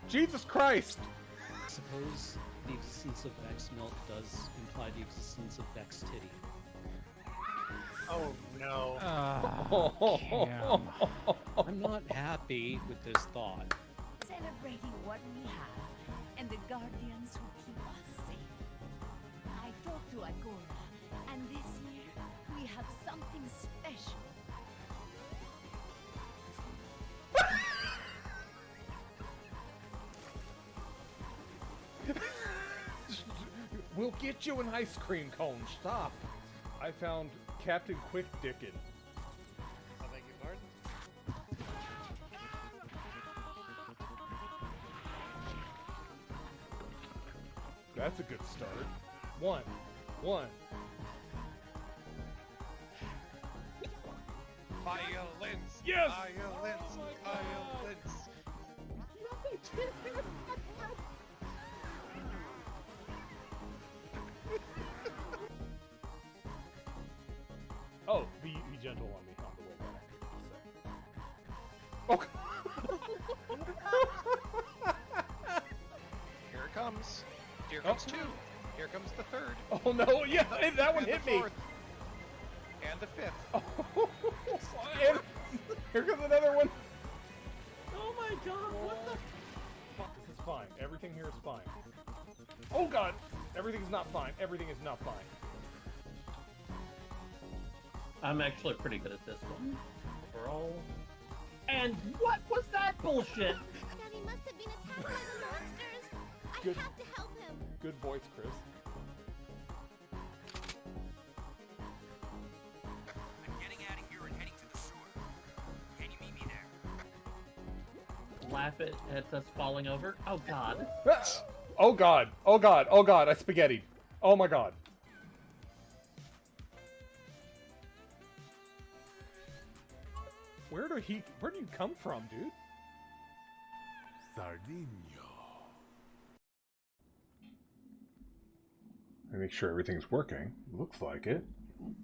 Jesus Christ! I suppose the existence of Vex milk does imply the existence of Vex titty. Oh no. Cam. I'm not happy with this thought. Celebrating what we have and the guardians who keep us safe. I talked to Agora, and this year we have something special. We'll get you an ice cream cone. Stop. I found Captain Quick Dickin. I beg your pardon? That's a good start. One. Violins! Yes! Violins! Oh my Violins! Oh, be gentle on me on the way back. Oh. Here it comes. Here comes two. Here comes the third. Oh no! Yeah, that one And hit the me. fourth. And the fifth. Oh, and here comes another one. Oh my god, what the? This is fine. Everything here is fine. Oh god! Everything's not fine. Everything is not fine. I'm actually pretty good at this one. Overall. And what was that bullshit? Daddy must have been attacked by the monsters. I Good. have to help him. Good voice, Chris. I'm getting out of here and heading to the sewer. Can you meet me there? Laugh at us falling over. Oh god. Oh god! Oh god! Oh god! I spaghetti. Oh my god! Where do you come from, dude? Sardinio. Let me make sure everything's working. Looks like it.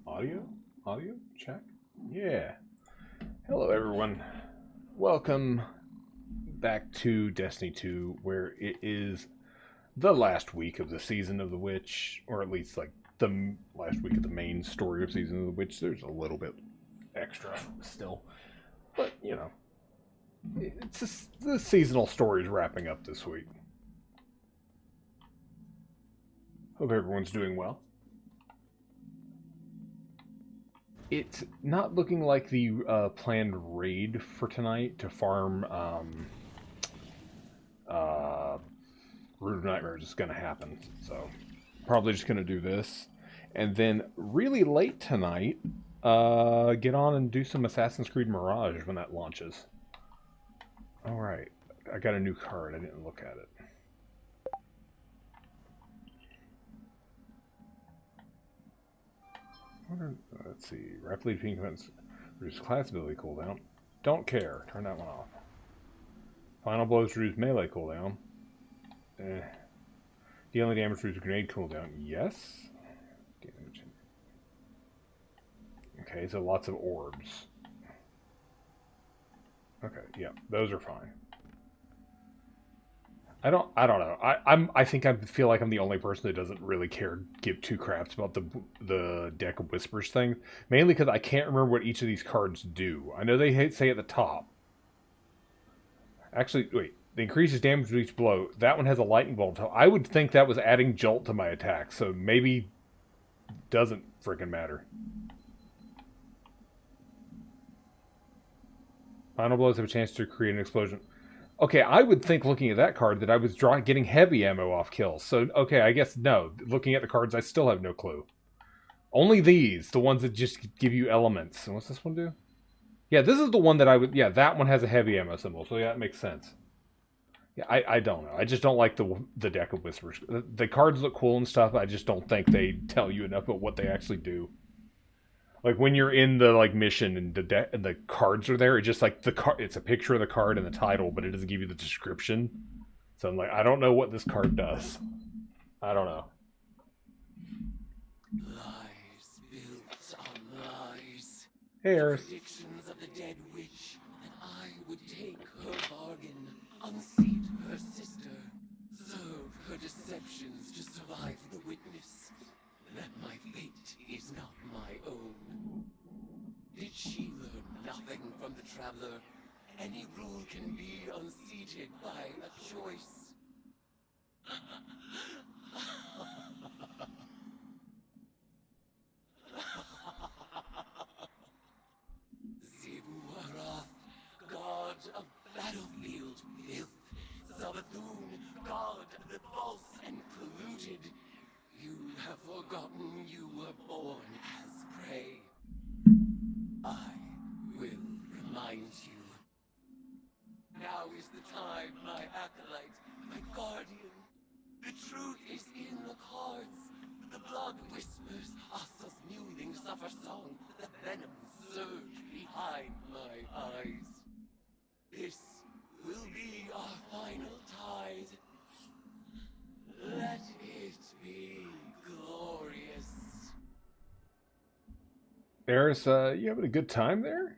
Audio? Audio? Check. Yeah. Hello, everyone. Welcome back to Destiny 2, where it is the last week of the Season of the Witch, or at least like the last week of the main story of Season of the Witch. There's a little bit extra still, but you know, it's just, the seasonal story is wrapping up this week. Hope everyone's doing well. It's not looking like the planned raid for tonight to farm Root of Nightmares is going to happen. So probably just going to do this. And then really late tonight, get on and do some Assassin's Creed Mirage when that launches. Alright, I got a new card. I didn't look at it. Let's see. Rapidly defeating events. Reduce class ability cooldown. Don't care. Turn that one off. Final blows reduce melee cooldown. Dealing damage reduce grenade cooldown. Yes. Damage. Okay, so lots of orbs. Okay, yeah, those are fine. I don't know. I think I feel like I'm the only person that doesn't really give two craps about the Deck of Whispers thing. Mainly because I can't remember what each of these cards do. I know they say at the top. Actually, wait. It increases damage with each blow. That one has a lightning bolt. I would think that was adding jolt to my attack, so maybe doesn't freaking matter. Final blows have a chance to create an explosion. Okay, I would think looking at that card that I was getting heavy ammo off kills. So, okay, I guess no. Looking at the cards, I still have no clue. Only these, the ones that just give you elements. And what's this one do? Yeah, this is the one that I would... Yeah, that one has a heavy ammo symbol, so yeah, that makes sense. Yeah, I don't know. I just don't like the Deck of Whispers. The cards look cool and stuff, I just don't think they tell you enough about what they actually do. Like when you're in the mission and the cards are there, it's just like it's a picture of the card and the title, but it doesn't give you the description. So I'm like, I don't know what this card does. I don't know. Lies built on lies. Hey, Eris. Predictions of the dead witch that I would take her bargain, unseat her sister. any rule can be unseated by a choice. Zivu-Arath, god of battlefield filth. Savathun, god of the false and polluted. You have forgotten you were born as prey. I will remind you. Now is the time, my acolyte, my guardian. The truth is in the cards. The blood whispers, Asa's mewling suffer song. The venom surge behind my eyes. This will be our final tide. Let it be glorious. Eris, you having a good time there?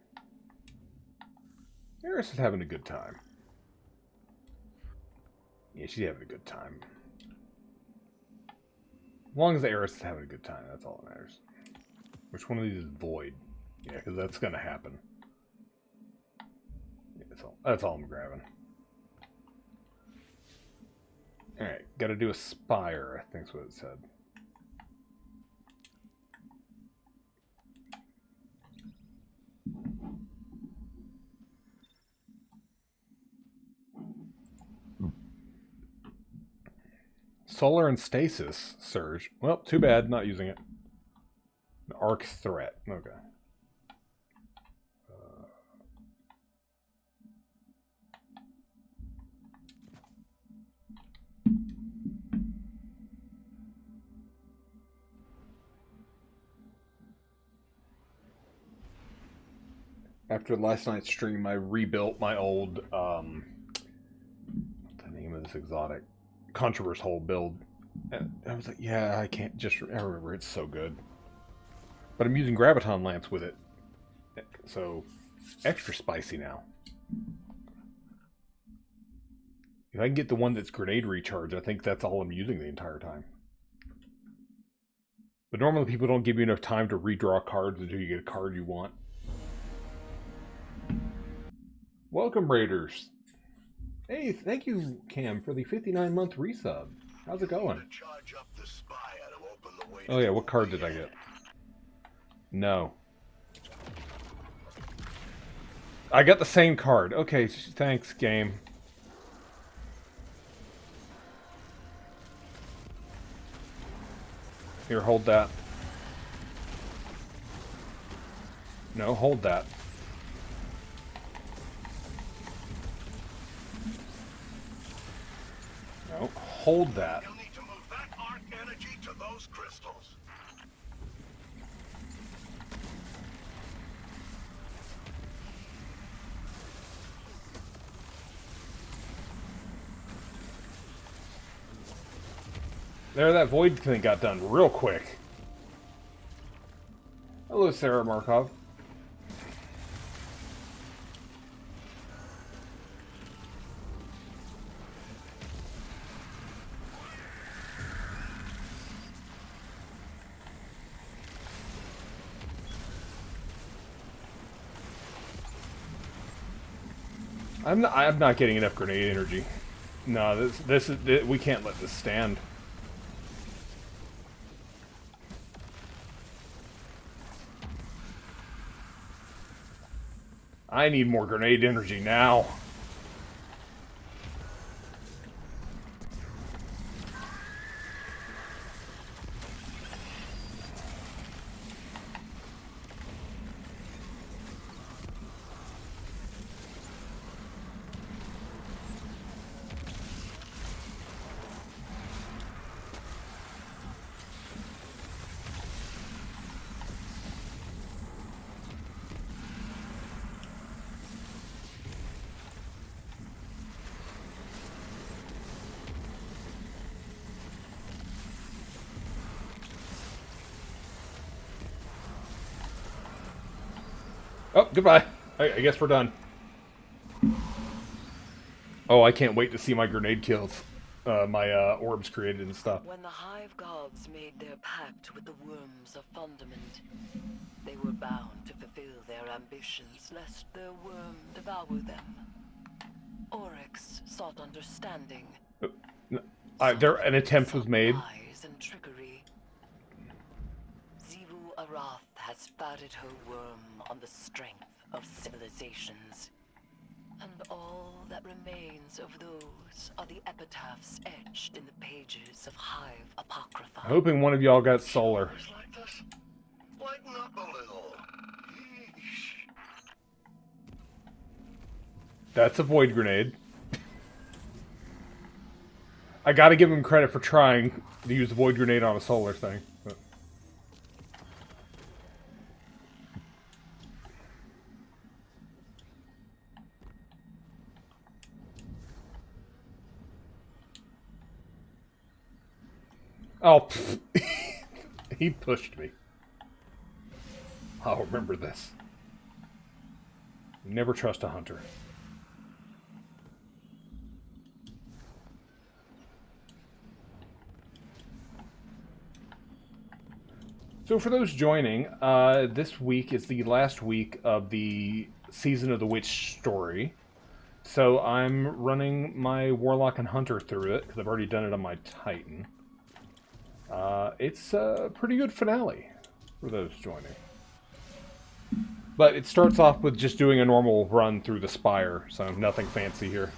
Eris is having a good time. Yeah, she's having a good time. As long as Eris is having a good time, that's all that matters. Which one of these is void? Yeah, because that's going to happen. Yeah, that's all I'm grabbing. Alright, gotta do a spire, I think's what it said. Solar and stasis, Surge. Well, too bad, not using it. An arc threat, okay. After last night's stream, I rebuilt my old, what's the name of this exotic? Controverse whole build. And I was like, yeah, I can't just remember, it's so good. But I'm using Graviton Lance with it. So, extra spicy now. If I can get the one that's grenade recharge, I think that's all I'm using the entire time. But normally people don't give you enough time to redraw cards until you get a card you want. Welcome, Raiders. Hey, thank you, Cam, for the 59-month resub. How's it going? Oh yeah, what card did I get? No. I got the same card. Okay, thanks, game. Here, hold that. No, hold that. No, hold that. You'll need to move that arc energy to those crystals. There, that void thing got done real quick. Hello, Sarah Markov. I'm not getting enough grenade energy. No, this is we can't let this stand. I need more grenade energy now. Oh, goodbye. I guess we're done. Oh, I can't wait to see my grenade kills. My orbs created and stuff. When the Hive gods made their pact with the worms of Fundament, They were bound to fulfill their ambitions, lest their worm devour them. Oryx sought understanding. An attempt was made. Lies and trickery. Xivu Arath has fatted her worm on the strength of civilizations. And all that remains of those are the epitaphs etched in the pages of Hive Apocrypha. Hoping one of y'all got solar. Like this? Lighten up a little. Yeesh. That's a void grenade. I gotta give him credit for trying to use the void grenade on a solar thing. But... Oh, he pushed me. I'll remember this. Never trust a hunter. So for those joining, this week is the last week of the Season of the Witch story. So I'm running my Warlock and Hunter through it, because I've already done it on my Titan. It's a pretty good finale for those joining. But it starts off with just doing a normal run through the Spire, so nothing fancy here.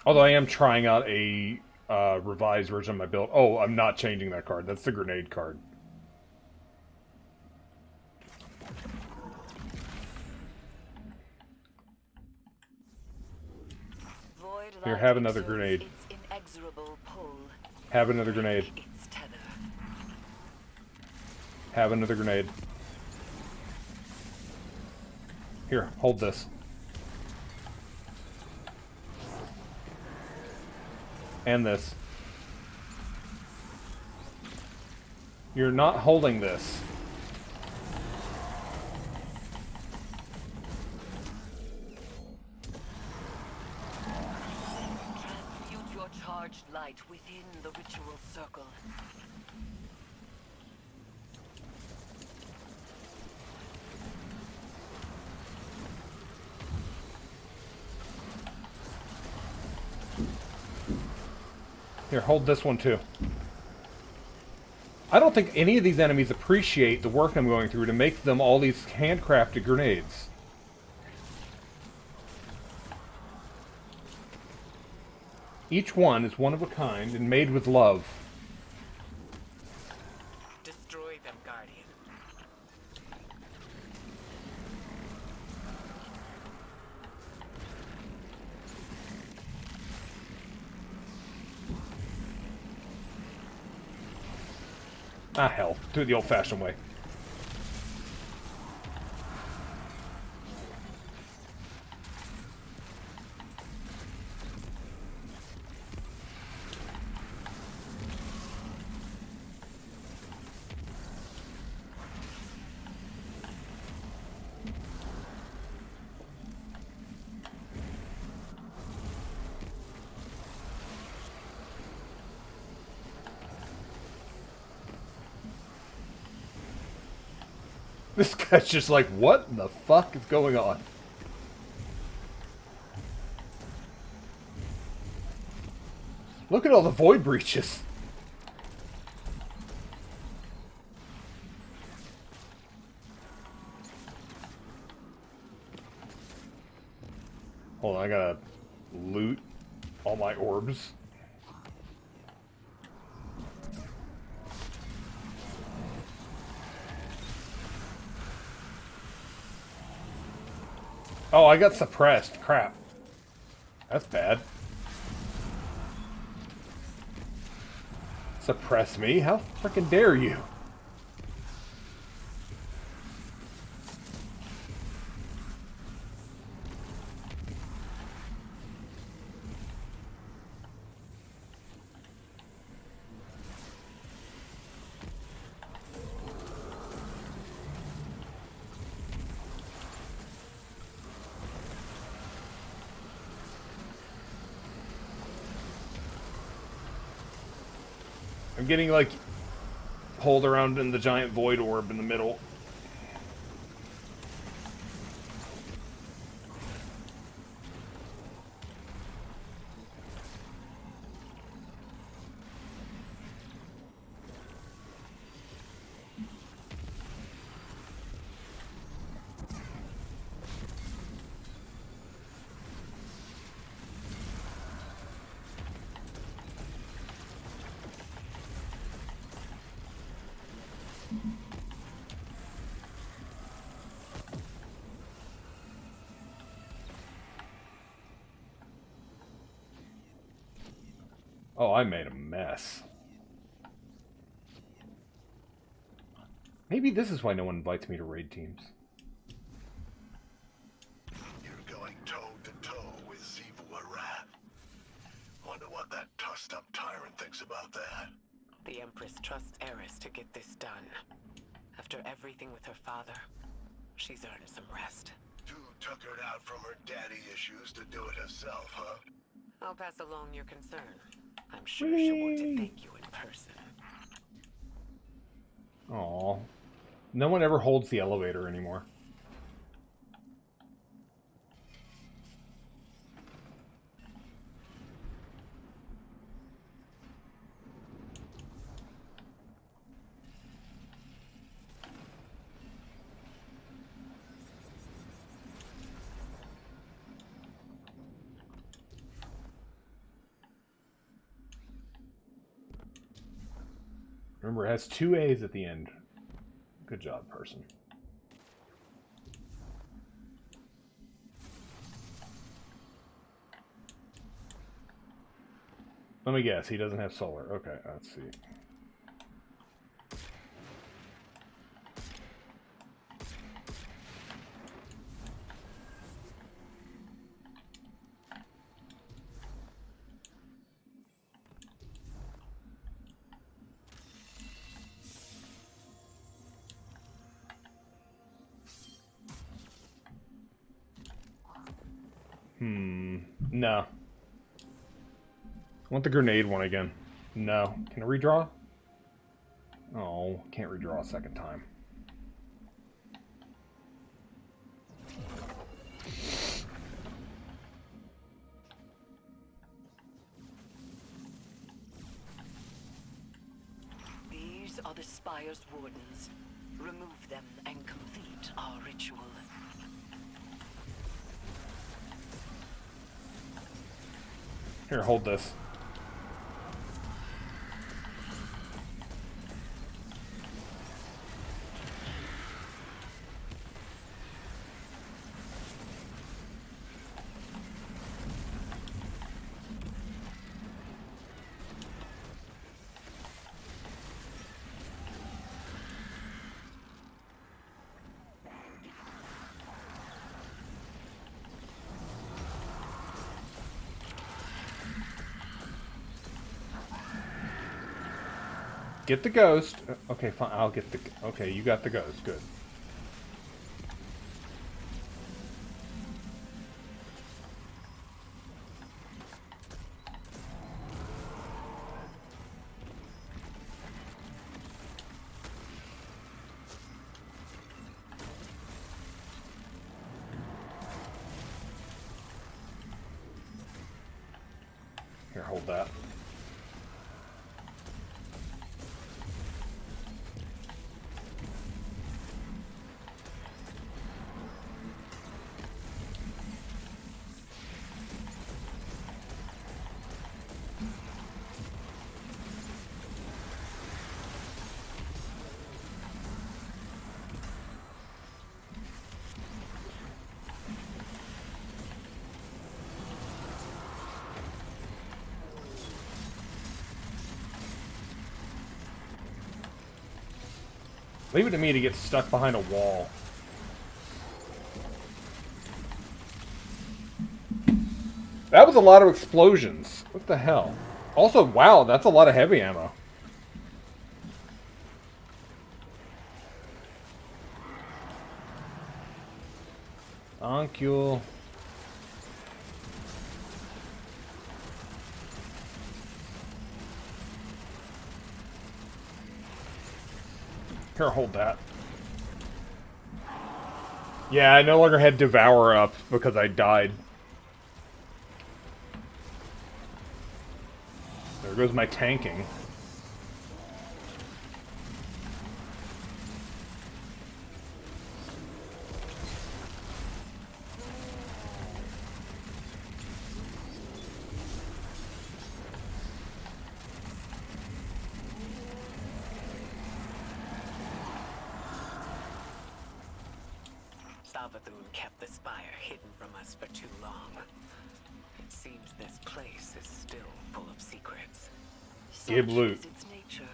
Although I am trying out a revised version of my build. Oh, I'm not changing that card. That's the grenade card. Here, have another grenade. Have another grenade. Have another grenade. Here, hold this. And this. You're not holding this. Transmute your charged light within the ritual circle. Here, hold this one too. I don't think any of these enemies appreciate the work I'm going through to make them all these handcrafted grenades. Each one is one of a kind and made with love. Destroy them, Guardian. Ah, hell. Do it the old-fashioned way. This guy's just like, what in the fuck is going on? Look at all the void breaches. Hold on, I gotta loot all my orbs. Oh, I got suppressed. Crap. That's bad. Suppress me? How freaking dare you? I'm getting, like, hold around in the giant void orb in the middle. Oh, I made a mess. Maybe this is why no one invites me to raid teams. You're going toe-to-toe with Xivu Arath. Wonder what that tossed-up tyrant thinks about that. The Empress trusts Eris to get this done. After everything with her father, she's earned some rest. Too tuckered out from her daddy issues to do it herself, huh? I'll pass along your concern. I'm sure she'll want to thank you in person. Aw. No one ever holds the elevator anymore. Remember, it has 2 A's at the end. Good job, person. Let me guess, he doesn't have solar. Okay, let's see. No. I want the grenade one again. No. Can I redraw? Oh, can't redraw a second time. These are the Spire's wardens. Remove them and complete our ritual. Here, hold this. Get the ghost. Okay, fine. I'll get the... Okay, you got the ghost. Good. Here, hold that. Leave it to me to get stuck behind a wall. That was a lot of explosions. What the hell? Also, wow, that's a lot of heavy ammo. Oncule. Here, hold that. Yeah, I no longer had Devour up because I died. There goes my tanking. Savathun kept the spire hidden from us for too long. It seems this place is still full of secrets. Give Such loot. is its nature.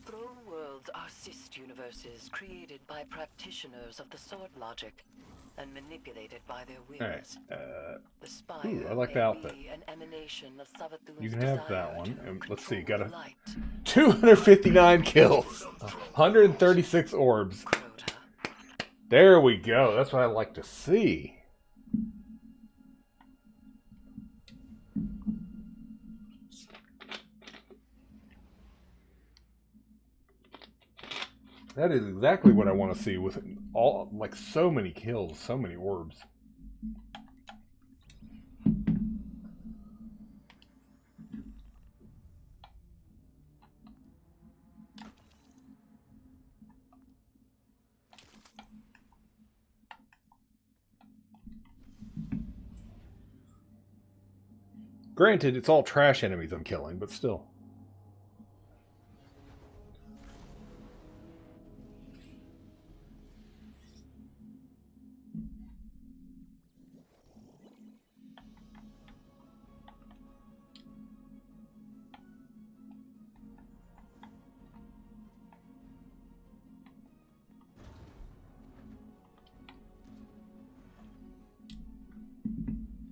Throne worlds are cyst universes created by practitioners of the sword logic and manipulated by their wills. Alright, The spire ooh, I like the may outfit. be an emanation of Savathun's You can have desire that one. to And let's see, control got the a light. 259 kills, 136 orbs. Crota. There we go. That's what I like to see. That is exactly what I want to see with all, like, so many kills, so many orbs. Granted, it's all trash enemies I'm killing, but still.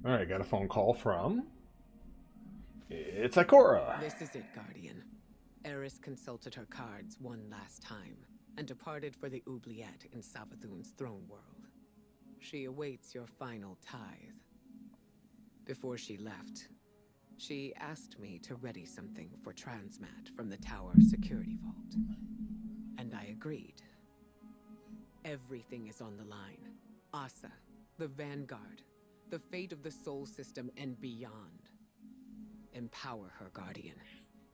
Alright, got a phone call from... It's Ikora! This is it, Guardian. Eris consulted her cards one last time, and departed for the oubliette in Savathun's throne world. She awaits your final tithe. Before she left, she asked me to ready something for Transmat from the tower security vault. And I agreed. Everything is on the line. Asa, the Vanguard, the fate of the Sol System and beyond. Empower her, Guardian.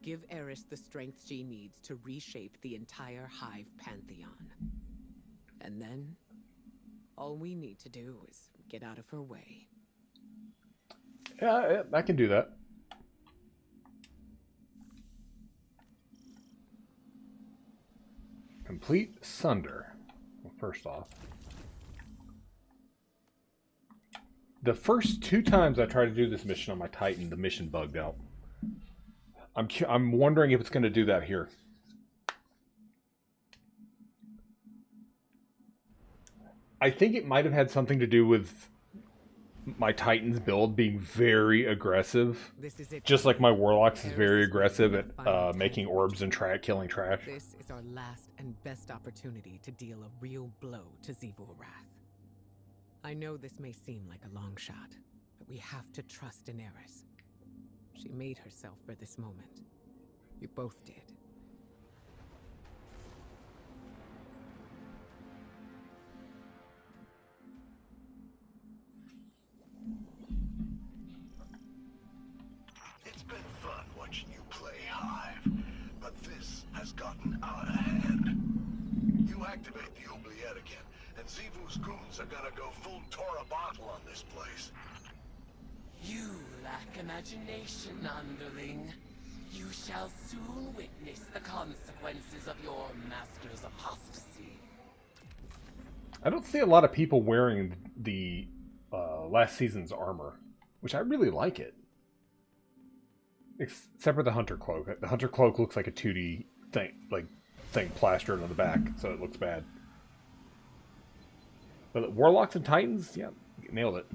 Give Eris the strength she needs to reshape the entire Hive Pantheon. And then, all we need to do is get out of her way. Yeah, I can do that. Complete Sunder. Well, first off. The first 2 times I tried to do this mission on my Titan, the mission bugged out. I'm wondering if it's going to do that here. I think it might have had something to do with my Titan's build being very aggressive. Just like my Warlock's is very aggressive at making orbs and killing trash. This is our last and best opportunity to deal a real blow to Xivu Arath. I know this may seem like a long shot, but we have to trust in Eris. She made herself for this moment. You both did. It's been fun watching you play Hive, but this has gotten out of hand. You activate the oubliette again, and Xivu's goons are gonna go full Tora bottle on this place. You lack imagination, underling. You shall soon witness the consequences of your master's apostasy. I don't see a lot of people wearing the last season's armor, which I really like it. Except for the Hunter Cloak. The Hunter Cloak looks like a 2D thing plastered on the back, so it looks bad. But Warlocks and Titans, yeah, nailed it.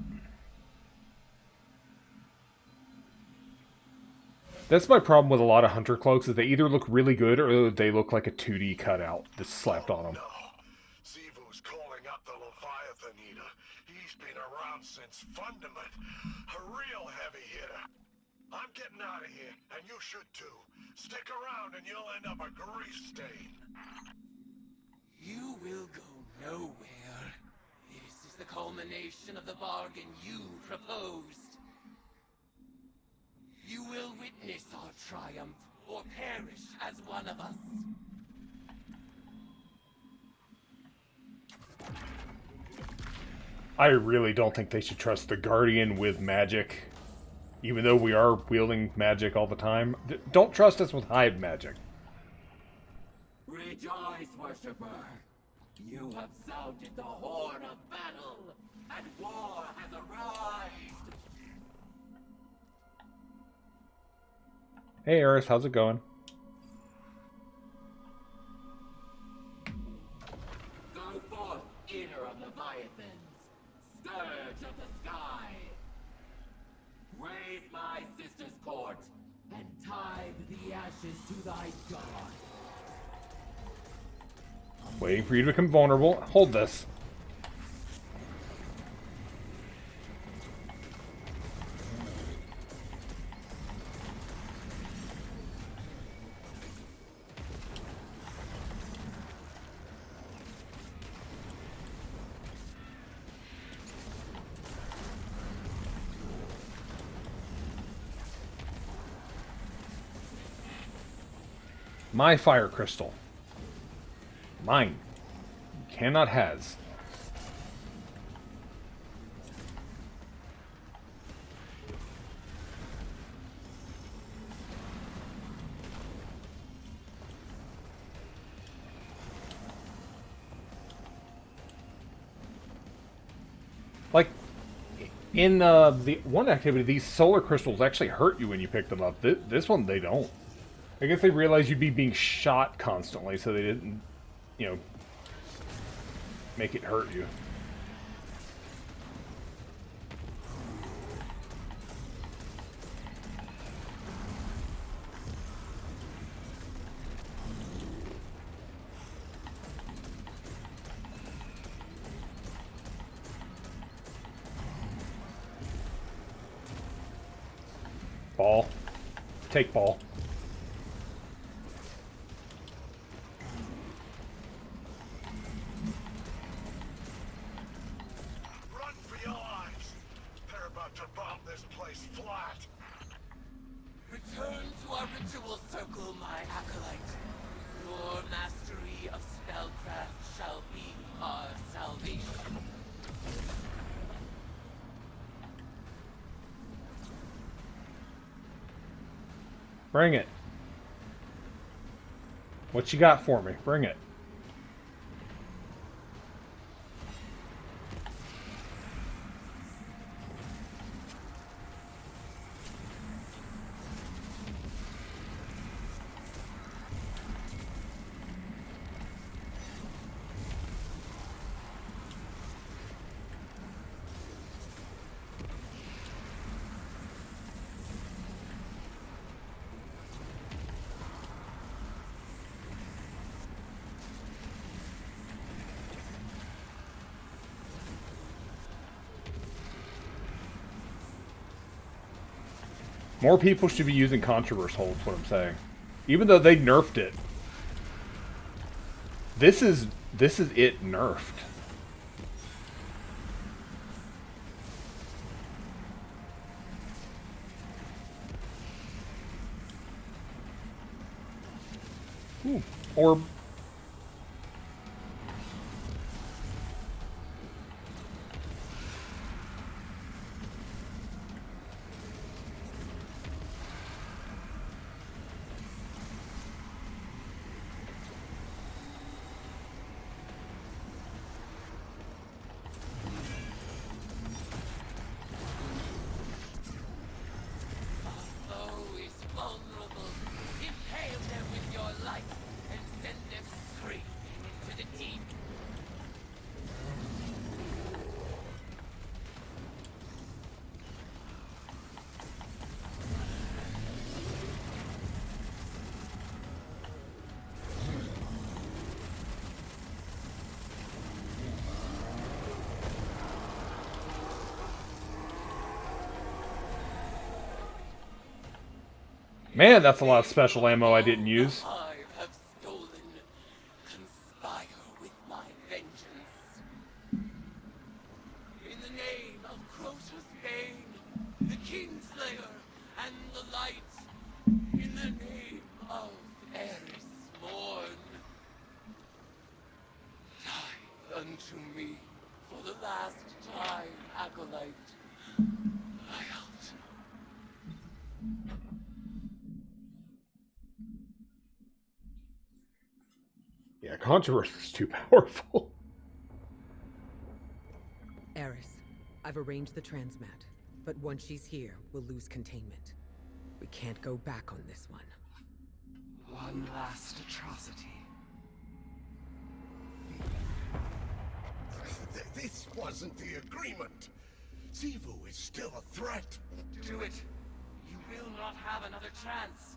That's my problem with a lot of Hunter Cloaks, is they either look really good or they look like a 2D cutout that's slapped on them. No. Xivu's calling up the Leviathan Eater. He's been around since Fundament. A real heavy hitter. I'm getting out of here, and you should too. Stick around and you'll end up a grease stain. You will go nowhere. This is the culmination of the bargain you proposed. You will witness our triumph or perish as one of us. I really don't think they should trust the Guardian with magic. Even though we are wielding magic all the time. Don't trust us with hive magic. Rejoice, worshipper! You have sounded the horn of battle, and war has arrived! Hey Eris, how's it going? Go forth, eater of Leviathans, scourge of the sky! Raise my sister's court, and tithe the ashes to thy god! Waiting for you to become vulnerable. Hold this. My fire crystal. Mine. Cannot has. Like, in the one activity, these solar crystals actually hurt you when you pick them up. This one, they don't. I guess they realized you'd be being shot constantly, so they didn't, you know, make it hurt you. Ball. Take ball. Run for your lives! They're about to bomb this place flat! Return to our ritual circle, my acolyte. Your mastery of spellcraft shall be our salvation. Bring it. What you got for me? Bring it. More people should be using Controverse Hold, is what I'm saying. Even though they nerfed it. This is it nerfed. Ooh. Orb. Man, that's a lot of special ammo I didn't use. I have stolen. Conspire with my controversy is too powerful. Eris, I've arranged the transmat, but once she's here, we'll lose containment. We can't go back on this one. One last atrocity. This wasn't the agreement. Zivu is still a threat. Do it. You will not have another chance.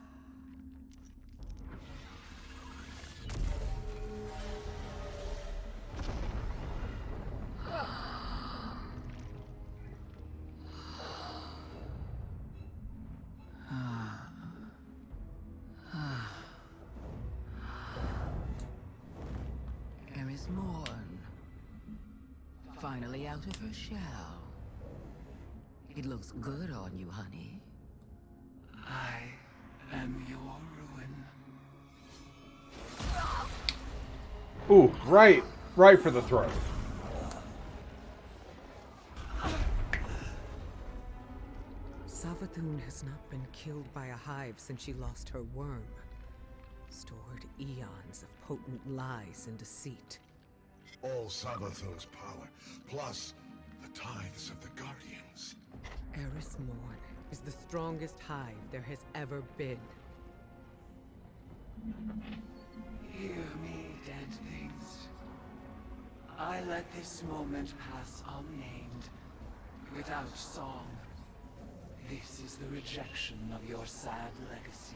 Eris Morn. Finally out of her shell. It looks good on you, honey. I am your ruin. Ooh, right for the throat. Savathun has not been killed by a hive since she lost her worm. Stored eons of potent lies and deceit. All Savathun's power, plus the tithes of the Guardians. Eris Morn is the strongest hive there has ever been. Hear me, dead things. I let this moment pass unnamed, without song. This is the rejection of your sad legacy.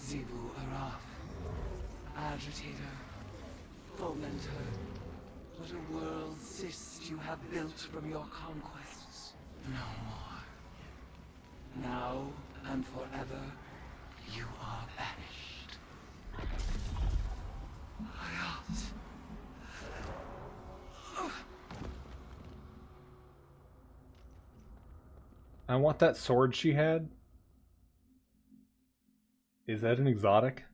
Zivu Araf, agitator, fomenter, what a world cyst you have built from your conquests. No more. Now and forever, you are banished. Hayat. I want that sword she had. Is that an exotic?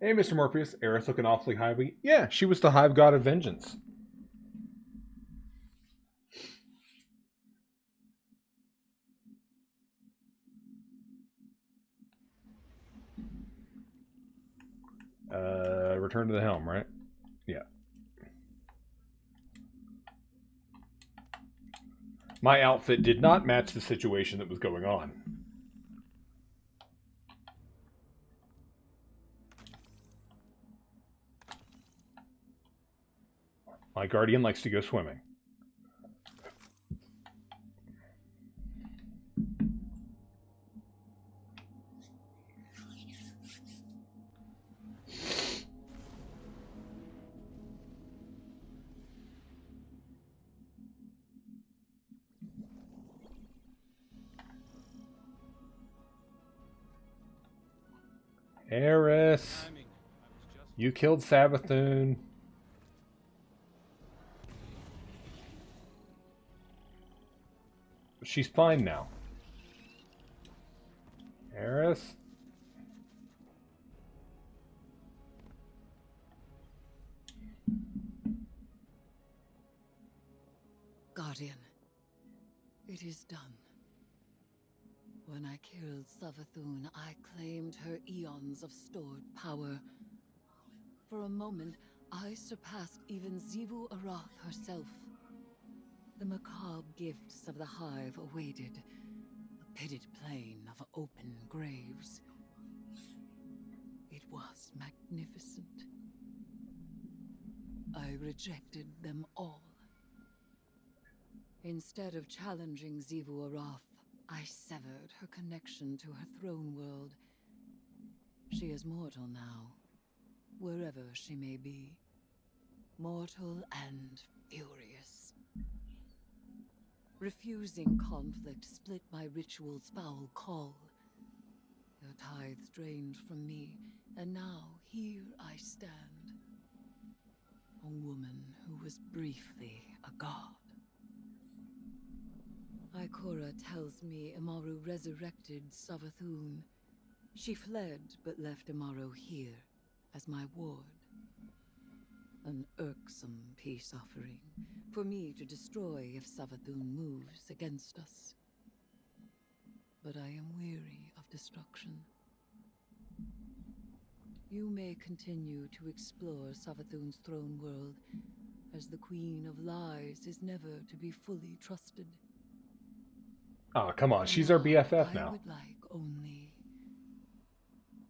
Hey, Mr. Morpheus. Eris looking awfully hivey. Yeah, she was the hive god of vengeance. Return to the helm, right? Yeah. My outfit did not match the situation that was going on. My guardian likes to go swimming. Eris, you killed Savathun. She's fine now. Eris? Guardian, it is done. When I killed Savathun, I claimed her eons of stored power. For a moment, I surpassed even Zivu Araf herself. The macabre gifts of the Hive awaited, a pitted plain of open graves. It was magnificent. I rejected them all. Instead of challenging Zivu Araf, I severed her connection to her throne world. She is mortal now, wherever she may be. Mortal and furious. Refusing conflict split my ritual's foul call. Your tithes drained from me, and now here I stand. A woman who was briefly a god. Ikora tells me Amaru resurrected Savathun. She fled, but left Amaru here, as my ward. An irksome peace offering, for me to destroy if Savathun moves against us. but I am weary of destruction. You may continue to explore Savathun's throne world, as the Queen of Lies is never to be fully trusted. Oh, come on. She's our BFF I now. would like only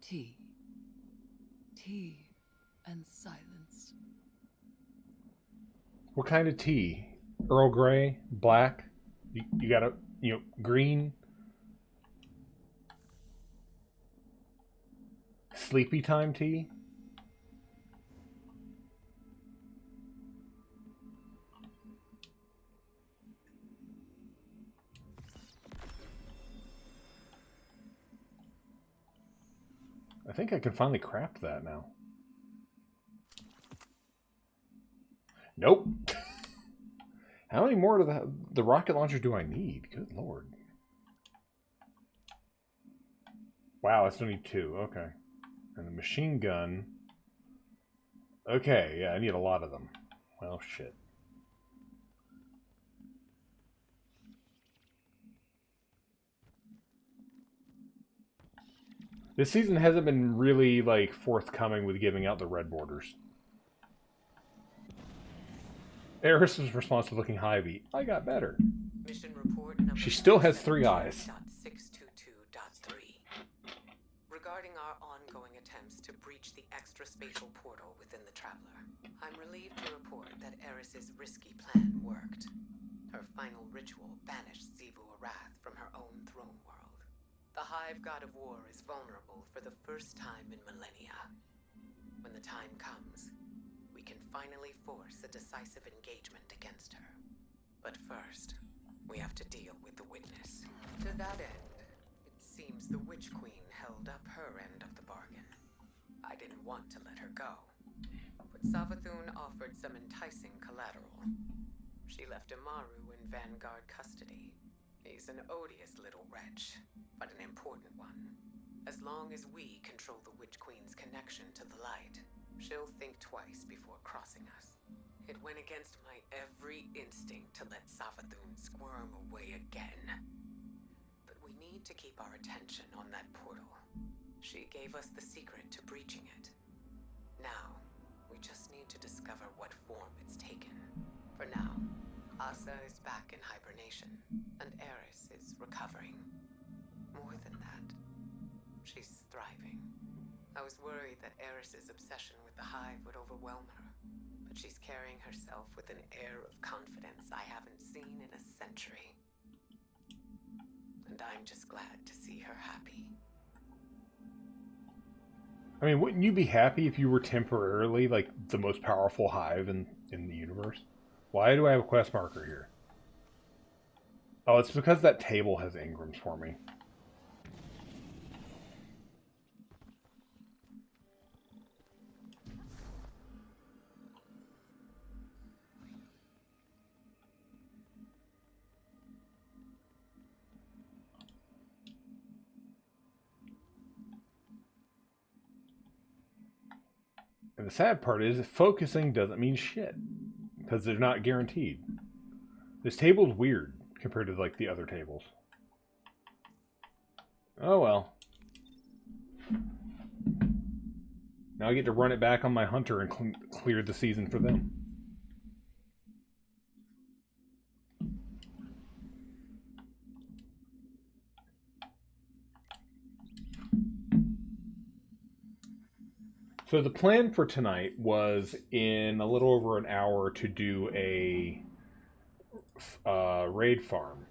tea. Tea and silence. What kind of tea? Earl Grey? Black? You got a, green? Sleepy time tea? I think I can finally craft that now. Nope. How many more of the rocket launcher do I need? Good lord. Wow, I still need 2. Okay. And the machine gun. Okay, yeah, I need a lot of them. Well, shit. This season hasn't been really, like, forthcoming with giving out the red borders. Eris was responsible looking Hy-Vee. I got better. Mission report number She still has 3 eyes. 622.3. Regarding our ongoing attempts to breach the extra-spatial portal within the Traveler, I'm relieved to report that Eris's risky plan worked. Her final ritual banished Xivu Arath from her own throne world. The Hive God of War is vulnerable for the first time in millennia. When the time comes, we can finally force a decisive engagement against her. But first, we have to deal with the witness. To that end, it seems the Witch Queen held up her end of the bargain. I didn't want to let her go, but Savathun offered some enticing collateral. She left Amaru in Vanguard custody. He's an odious little wretch, but an important one. As long as we control the Witch Queen's connection to the light, she'll think twice before crossing us. It went against my every instinct to let Savathun squirm away again. But we need to keep our attention on that portal. She gave us the secret to breaching it. Now, we just need to discover what form it's taken. For now, Asa is back in hibernation, and Eris is recovering. More than that, she's thriving. I was worried that Eris's obsession with the Hive would overwhelm her, but she's carrying herself with an air of confidence I haven't seen in a century. And I'm just glad to see her happy. I mean, wouldn't you be happy if you were temporarily, like, the most powerful Hive in the universe? Why do I have a quest marker here? Oh, it's because that table has engrams for me. And the sad part is, focusing doesn't mean shit. Because they're not guaranteed. This table's weird compared to, like, the other tables. Oh well. Now I get to run it back on my hunter and clear the season for them. So the plan for tonight was in a little over an hour to do a raid farm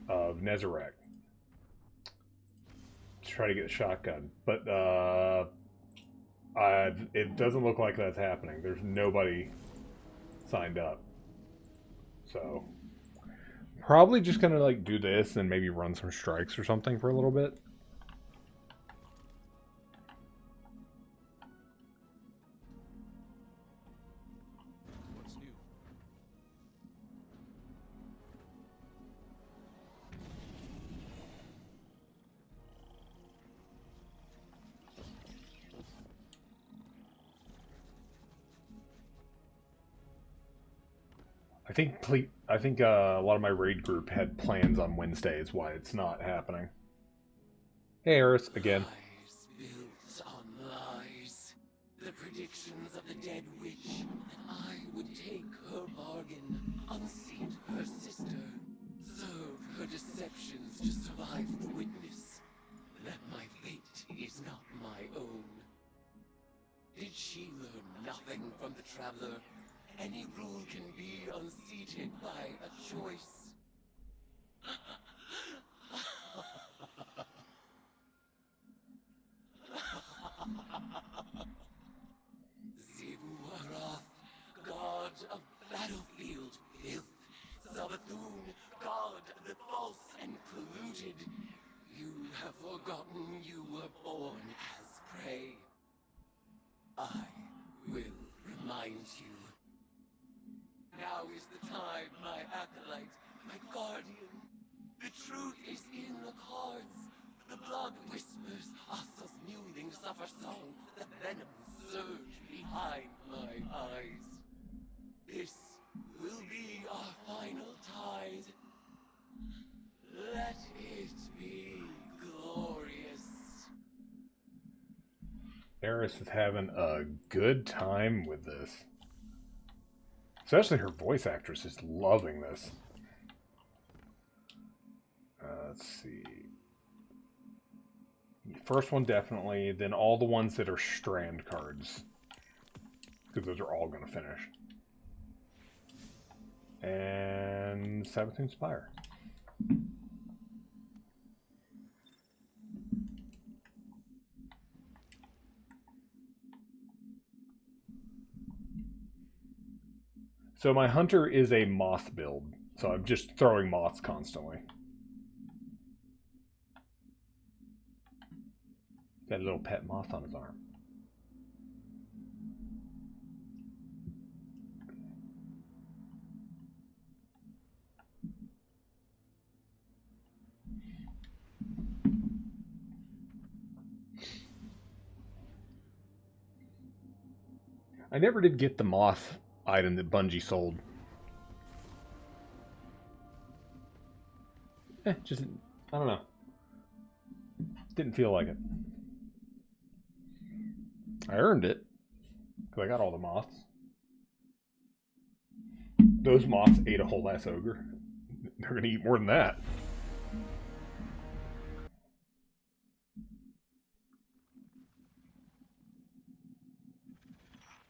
of Nezarec. To try to get a shotgun. But it doesn't look like that's happening. There's nobody signed up. So probably just gonna like do this and maybe run some strikes or something for a little bit. I think a lot of my raid group had plans on Wednesdays why it's not happening. Hey, Eris, again. Lies built on lies. The predictions of the dead witch that I would take her bargain, unseat her sister, serve her deceptions to survive the witness. That my fate is not my own. Did she learn nothing from the Traveler? Any rule can be unseated by a choice. Xivu Arath, god of battlefield filth. Savathun, god of the false and polluted. You have forgotten you were born as prey. I will remind you. Now is the time, my acolyte, my guardian. The truth is in the cards. The blood whispers, Asa's mewling suffer song. The venom surge behind my eyes. This will be our final tide. Let it be glorious. Eris is having a good time with this. Especially her voice actress is loving this. Let's see. First one definitely, then all the ones that are strand cards. Because those are all going to finish. And Savathun Spire. So my hunter is a moth build, so I'm just throwing moths constantly. Got a little pet moth on his arm. I never did get the moth item that Bungie sold. Just, I don't know. Didn't feel like it. I earned it, because I got all the moths. Those moths ate a whole ass ogre. They're going to eat more than that.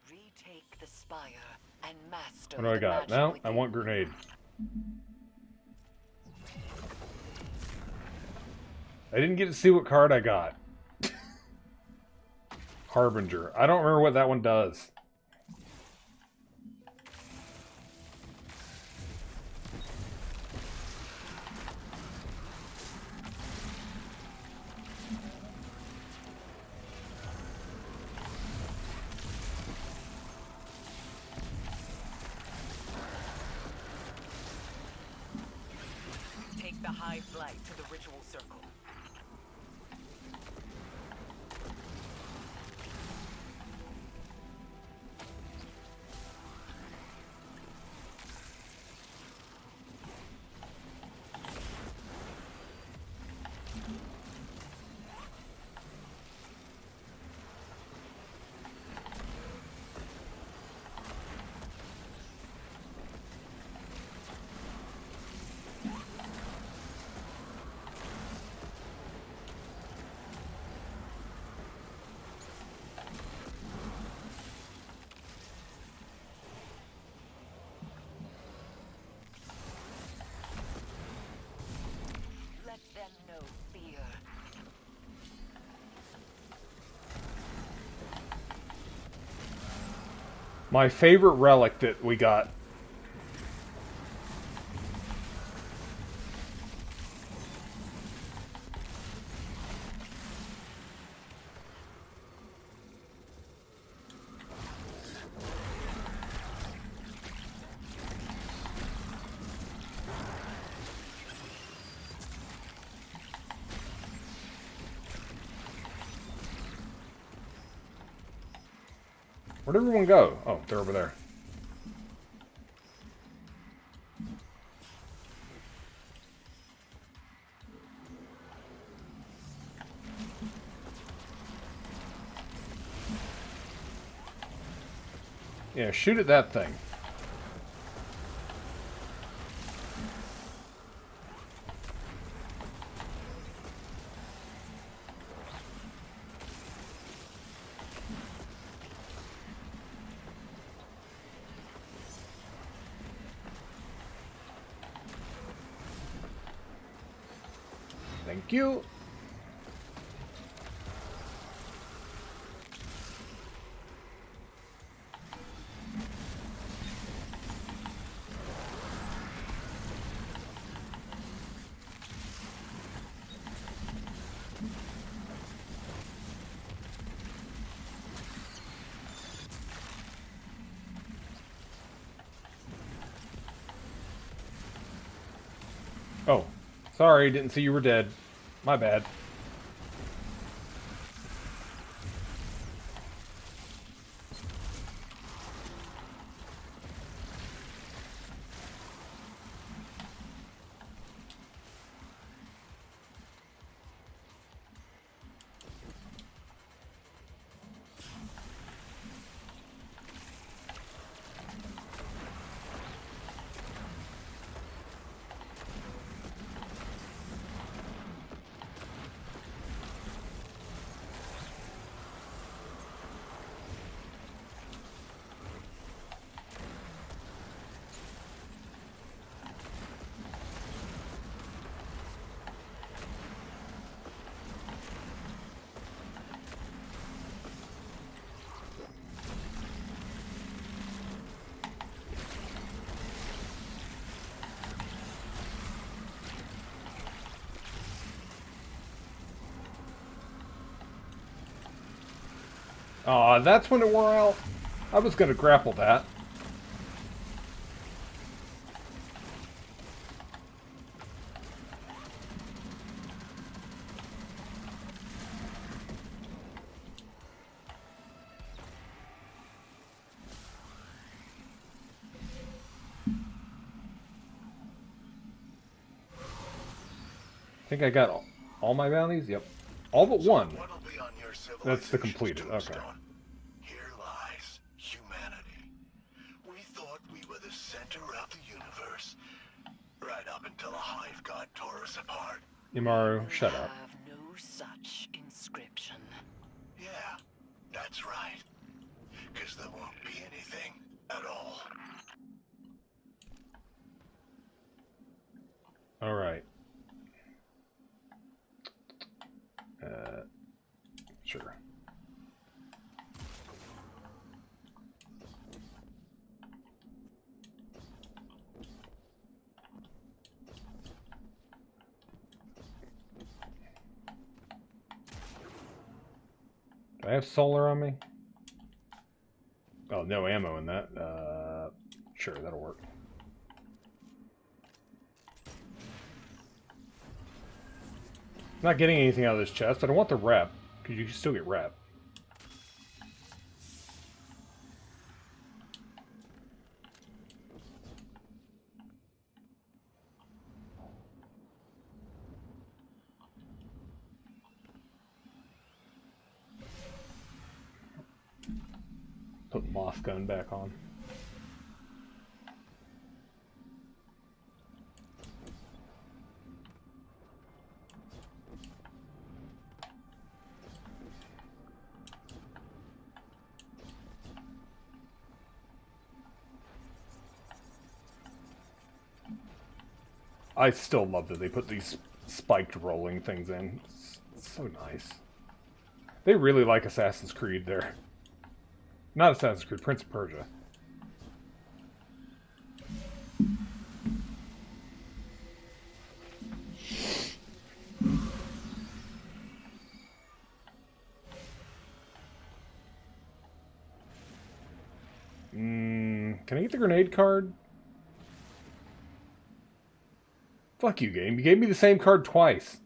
Retake the spire and master. What do I got? No, I want grenade. I didn't get to see what card I got. Harbinger. I don't remember what that one does. Take the high flight to the ritual circle. Let them know fear. My favorite relic that we got. Where'd everyone go? Oh, they're over there. Yeah, shoot at that thing. Thank you. Oh, sorry, didn't see you were dead. My bad. Aw, that's when it wore out. I was gonna grapple that. I think I got all my bounties? Yep. All but one. That's the completed. Okay. Here lies humanity. We thought we were the center of the universe. Right up until a hive god tore us apart. Imaru, shut up. Have no such inscription. Yeah, that's right. Because there won't be anything at all. Alright. Sure. Do I have solar on me? Oh, no ammo in that. Sure, that'll work. Not getting anything out of this chest. I don't want the rep, because you can still get rep. Put moth gun back on. I still love that they put these spiked rolling things in. It's so nice. They really like Assassin's Creed there. Not Assassin's Creed, Prince of Persia. Can I get the grenade card? Fuck you, game. You gave me the same card twice.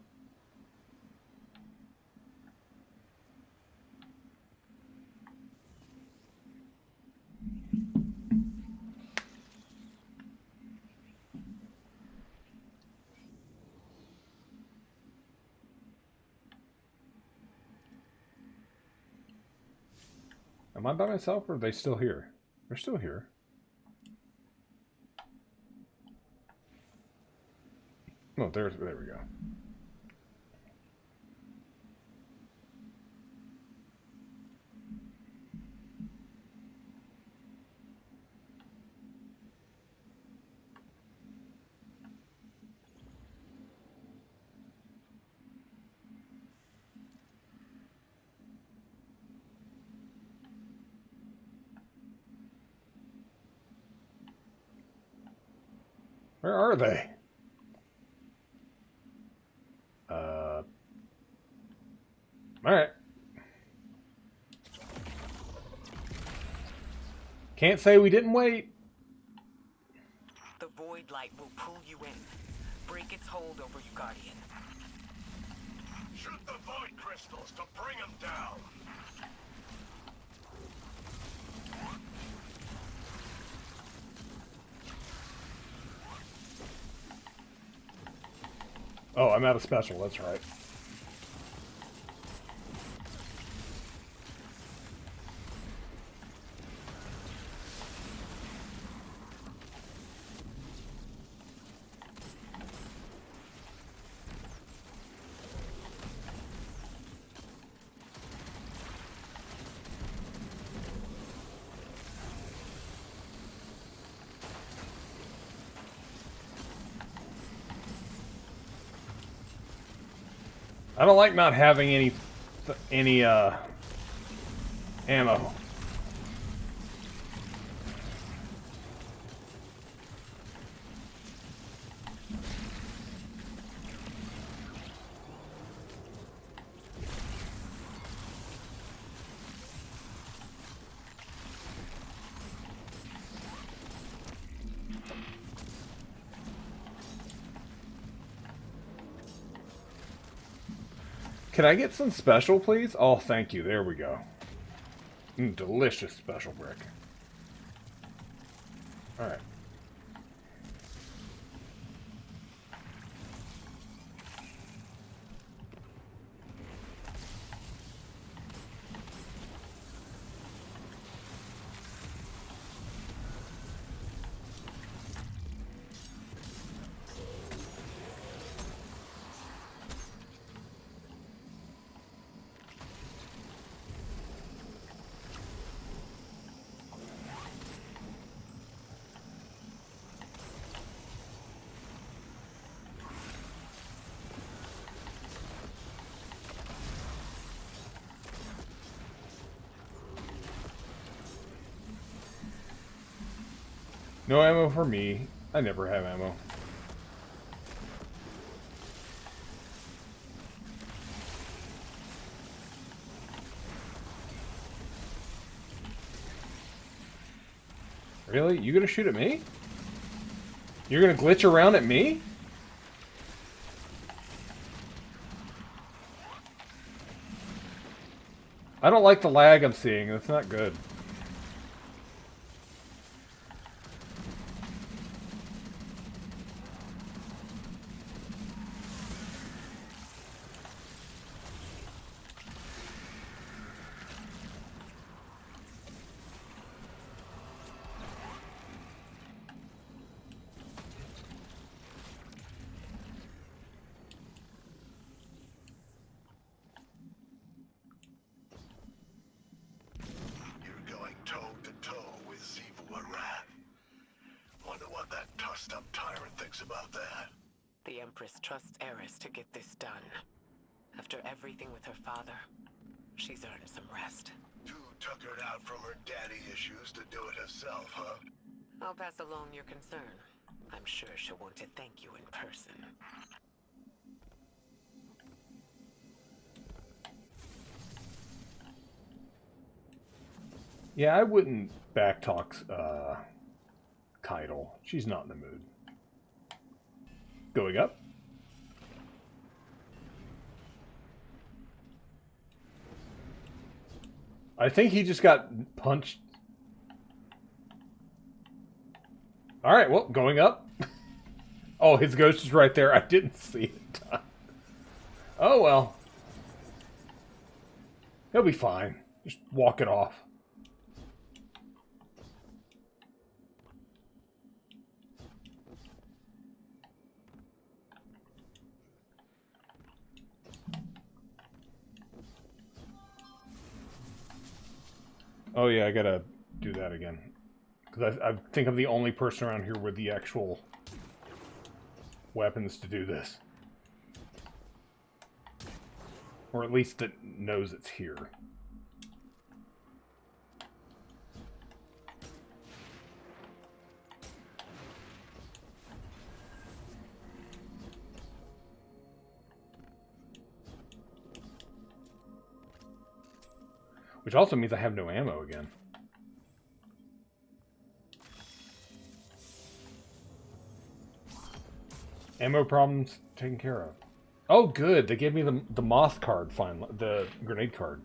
Am I by myself or are they still here? They're still here. Oh, there we go. Where are they? Alright. Can't say we didn't wait. The Void Light will pull you in. Break its hold over you, Guardian. Shoot the Void Crystals to bring them down. Oh, I'm out of special, that's right. I don't like not having any ammo. Can I get some special, please? Oh, thank you. There we go. Delicious special brick. Alright. No ammo for me. I never have ammo. Really? You gonna shoot at me? You're gonna glitch around at me? I don't like the lag I'm seeing. That's not good. About that. The Empress trusts Eris to get this done. After everything with her father, she's earned some rest. Too tuckered out from her daddy issues to do it herself, huh? I'll pass along your concern. I'm sure she'll want to thank you in person. Yeah, I wouldn't backtalk Keitel. She's not in the mood. Going up. I think he just got punched. Alright, well, going up. Oh, his ghost is right there. I didn't see it. Oh, well. He'll be fine. Just walk it off. Oh yeah, I gotta do that again. Because I think I'm the only person around here with the actual weapons to do this. Or at least that knows it's here. Which also means I have no ammo again. Ammo problems taken care of. Oh, good. They gave me the moth card finally. The grenade card.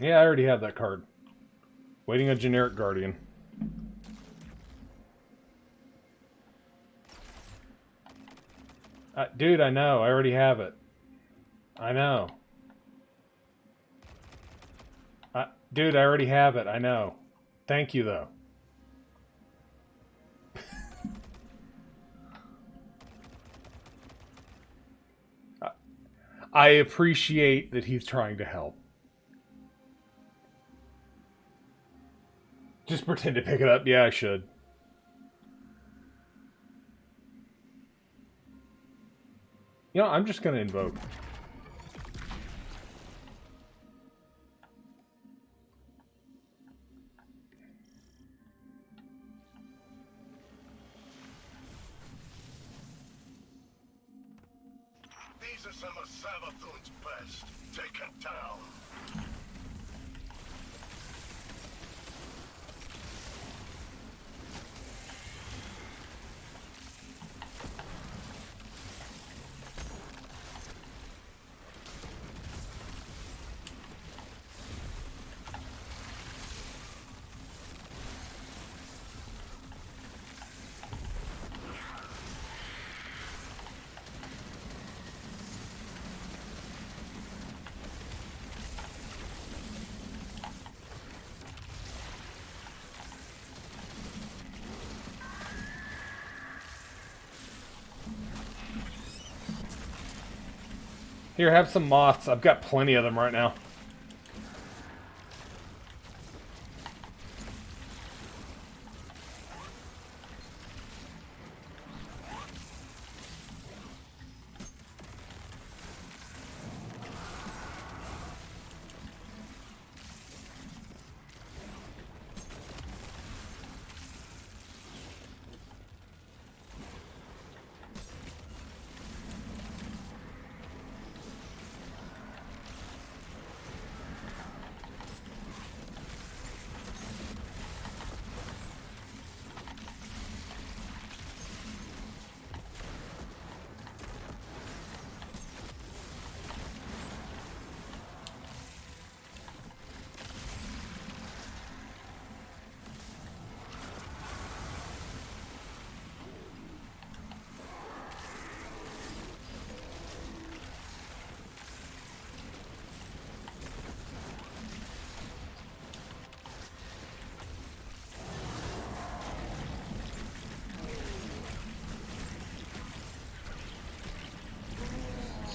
Yeah, I already have that card. Waiting a generic Guardian. Dude, I know. I already have it. I know. Dude, I already have it. I know. Thank you, though. I appreciate that he's trying to help. Just pretend to pick it up. Yeah, I should. You know, I'm just going to invoke. These are some of Savathun's best. Take it down. Here, have some moths. I've got plenty of them right now.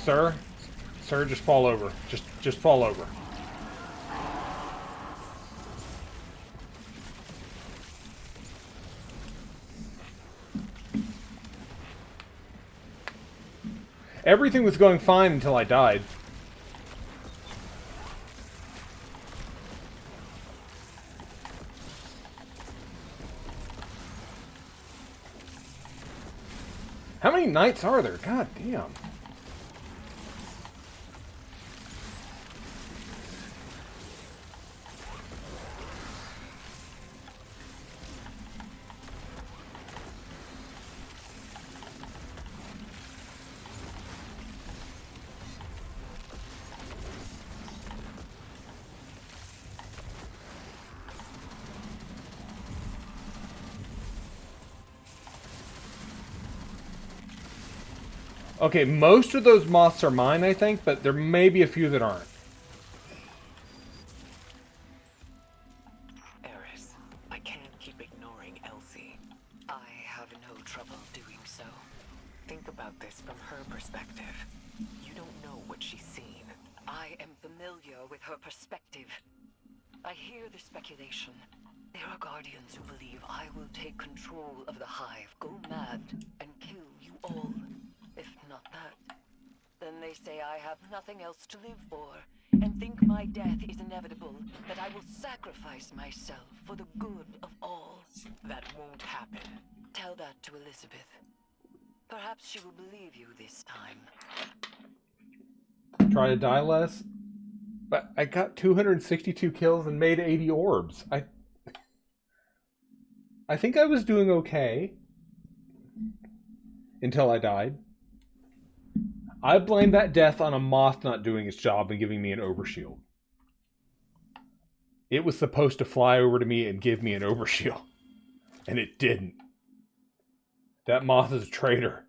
Sir? Sir, just fall over. Just fall over. Everything was going fine until I died. How many knights are there? God damn. Okay, most of those moths are mine, I think, but there may be a few that aren't. easy. I have no trouble doing so. Think about this from her perspective. You don't know what she's seen. I am familiar with her perspective. I hear the speculation. There are Guardians who believe I will take control of the Hive, go mad, and kill you all. If not that, then they say I have nothing else to live for, and think my death is inevitable, that I will sacrifice myself for the good of all. That won't happen. Tell that to Elizabeth. Perhaps she will believe you this time. Try to die less? But I got 262 kills and made 80 orbs. I think I was doing okay. Until I died. I blame that death on a moth not doing its job and giving me an overshield. It was supposed to fly over to me and give me an overshield. And it didn't. That moth is a traitor.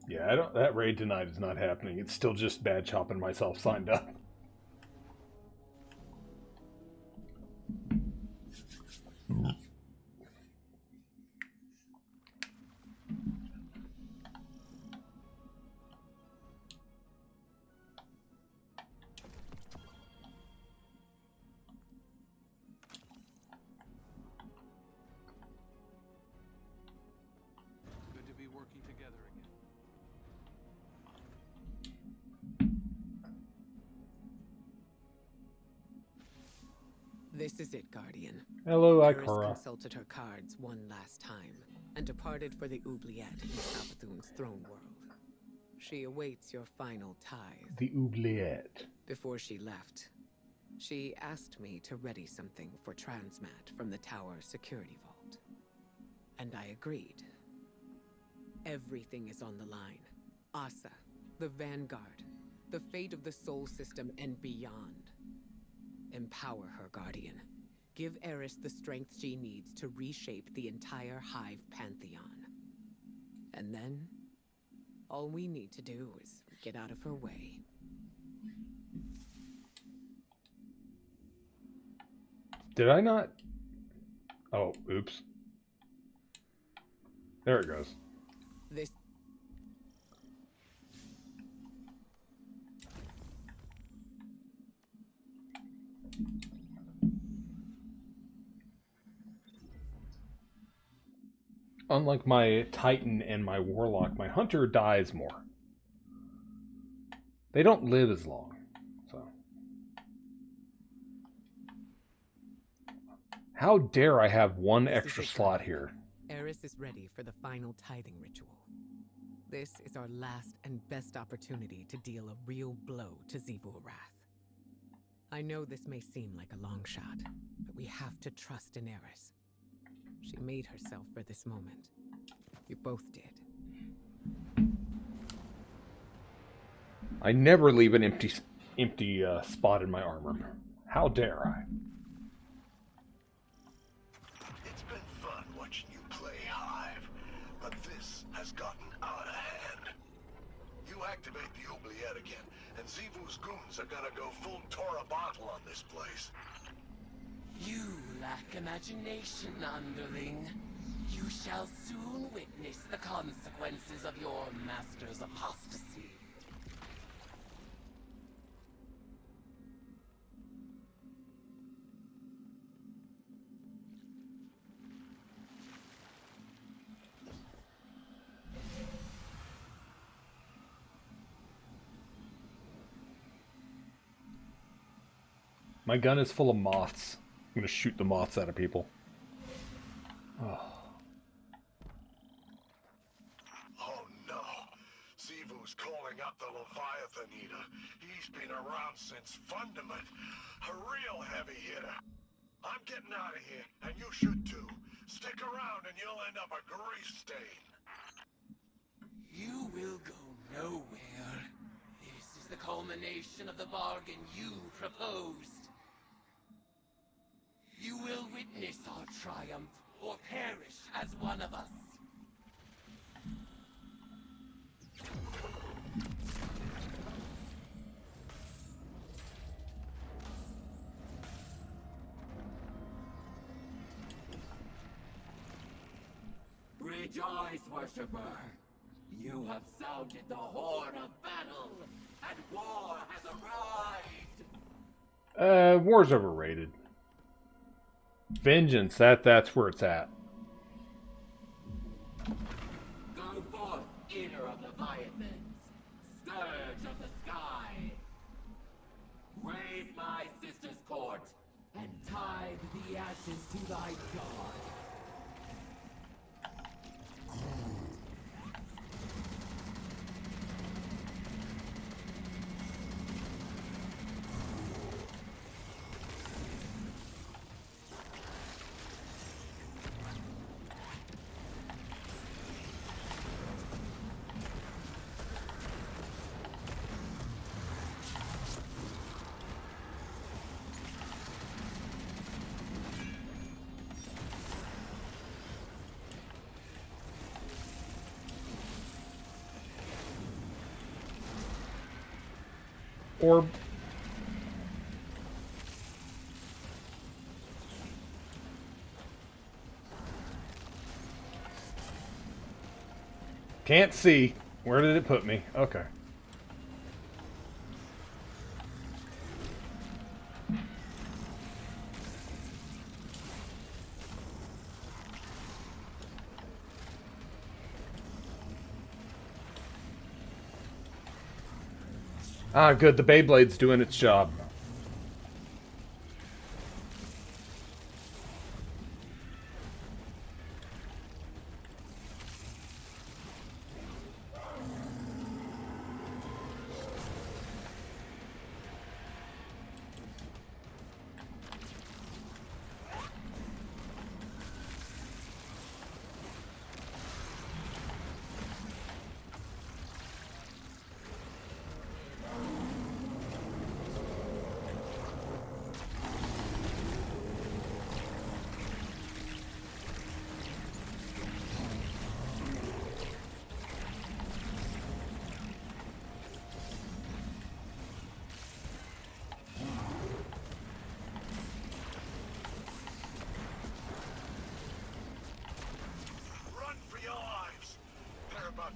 Yeah, that raid tonight is not happening. It's still just bad chopping myself signed up. Good to be working together again. This is it, Guardian. Hello, Eris Ikora. consulted her cards one last time and departed for the Oubliette in Savathun's throne world. She awaits your final tithe. The Oubliette. Before she left, she asked me to ready something for Transmat from the tower security vault. And I agreed. Everything is on the line. Asa, the Vanguard, the fate of the Sol System and beyond. Empower her, Guardian. Give Eris the strength she needs to reshape the entire Hive Pantheon. And then, all we need to do is get out of her way. Did I not? Oh, oops. There it goes. This... Unlike my Titan and my Warlock, my Hunter dies more. They don't live as long, so. How dare I have one extra slot here? Eris is ready for the final tithing ritual. This is our last and best opportunity to deal a real blow to Xivu Arath. I know this may seem like a long shot, but we have to trust in Eris. She made herself for this moment. You both did. I never leave an empty spot in my armor. How dare I? It's been fun watching you play Hive, but this has gotten out of hand. You activate the Oubliette again, and Xivu's goons are gonna go full Tora bottle on this place. You lack imagination, underling. You shall soon witness the consequences of your master's apostasy. My gun is full of moths. I'm gonna shoot the moths out of people. Oh. Oh no. Xivu's calling up the Leviathan Eater. He's been around since Fundament. A real heavy hitter. I'm getting out of here, and you should too. Stick around and you'll end up a grease stain. You will go nowhere. This is the culmination of the bargain you proposed. You will witness our triumph or perish as one of us. Rejoice, worshipper! You have sounded the horn of battle, and war has arrived! War's overrated. Vengeance, that's where it's at. Go forth, eater of Leviathans, scourge of the sky! Raise my sister's court, and tithe the ashes to thy god! Orb. Can't see. Where did it put me? Okay. Ah, good. The Beyblade's doing its job.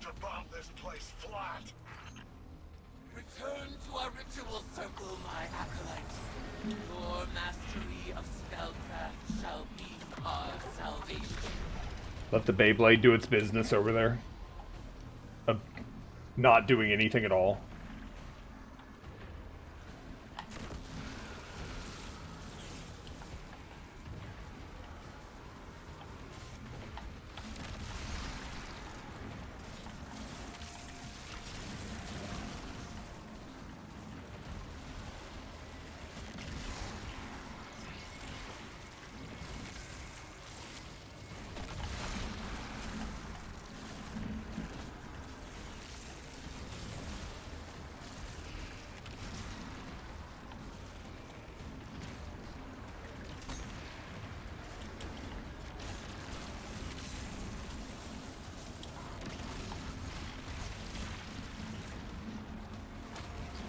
To bomb this place flat. Return to our ritual circle, my acolyte. Your mastery of spellcraft shall be our salvation. Let the Beyblade do its business over there. Not doing anything at all.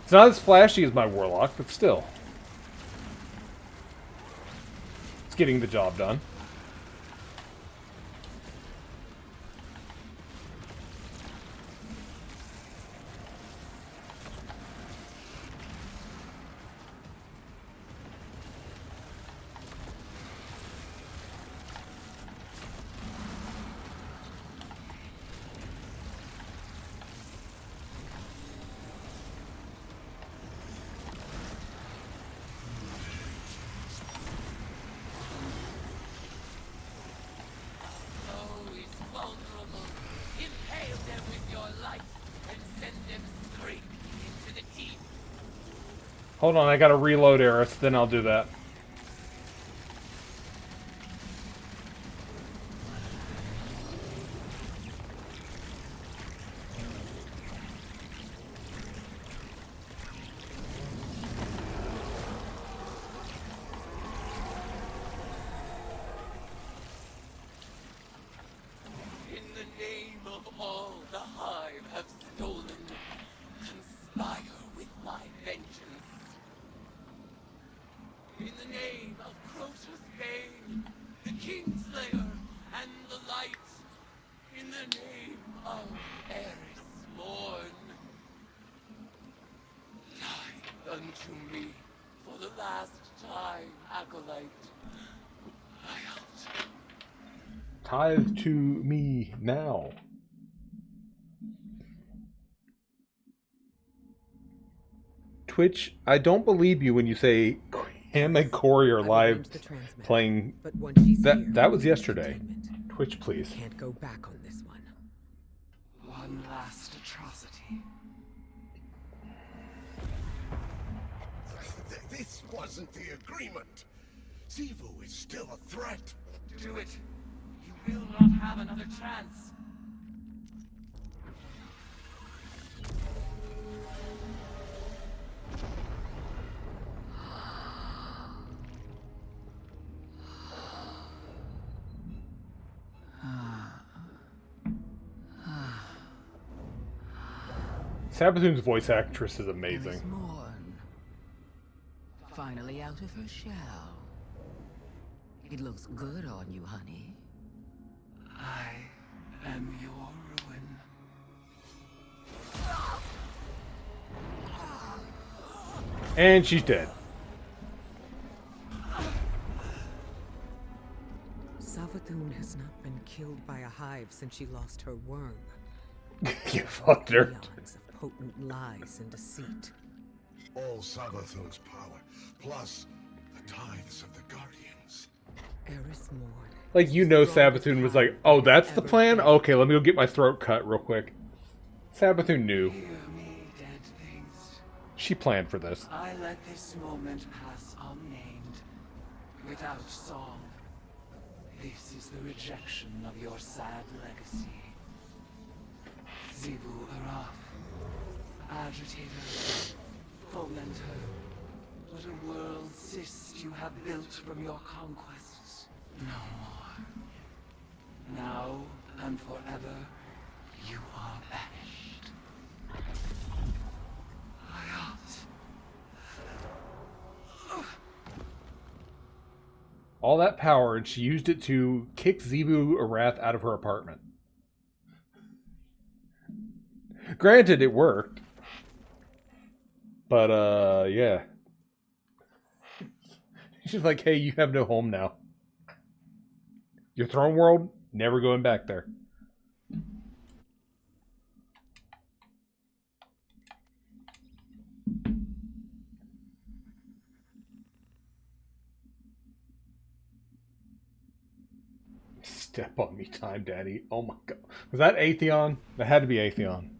It's not as flashy as my Warlock, but still. It's getting the job done. Hold on, I gotta reload Aerith, then I'll do that. name of all the Hive have stolen, conspire with my vengeance. In the name of Crota's Bane, the Kingslayer, and the Light, in the name of Eris Morn, lie unto me for the last time, Acolyte. I out. Tithe to me now. Twitch, I don't believe you when you say him and Corey are live playing. But once she's here, That was yesterday. Twitch, please. Can't go back on this one. One last atrocity. This wasn't the agreement. Xivu is still a threat. Do it. You will not have another chance. Sabathoon's voice actress is amazing. Eris Morn. Finally out of her shell. It looks good on you, honey. I am your ruin. And she's dead. Savathun has not been killed by a hive since she lost her worm. You fucked her. Eons of potent lies and deceit. All Savathun's power, plus the tithes of the Guardians. Eris Morn. Like, you know, Sabathoon was like, oh, that's the plan? Okay, let me go get my throat cut real quick. Sabathoon knew. Hear me, dead things. She planned for this. I let this moment pass unnamed, without song. This is the rejection of your sad legacy. Xivu Araf, agitator, fomenter, what a world cyst you have built from your conquests. No more. Now and forever, you are banished. All that power, and she used it to kick Xivu Arath out of her apartment. Granted, it worked. But, yeah. She's like, hey, you have no home now. Your throne world, never going back there. Step on me time, daddy. Oh my god. Was that Atheon? That had to be Atheon.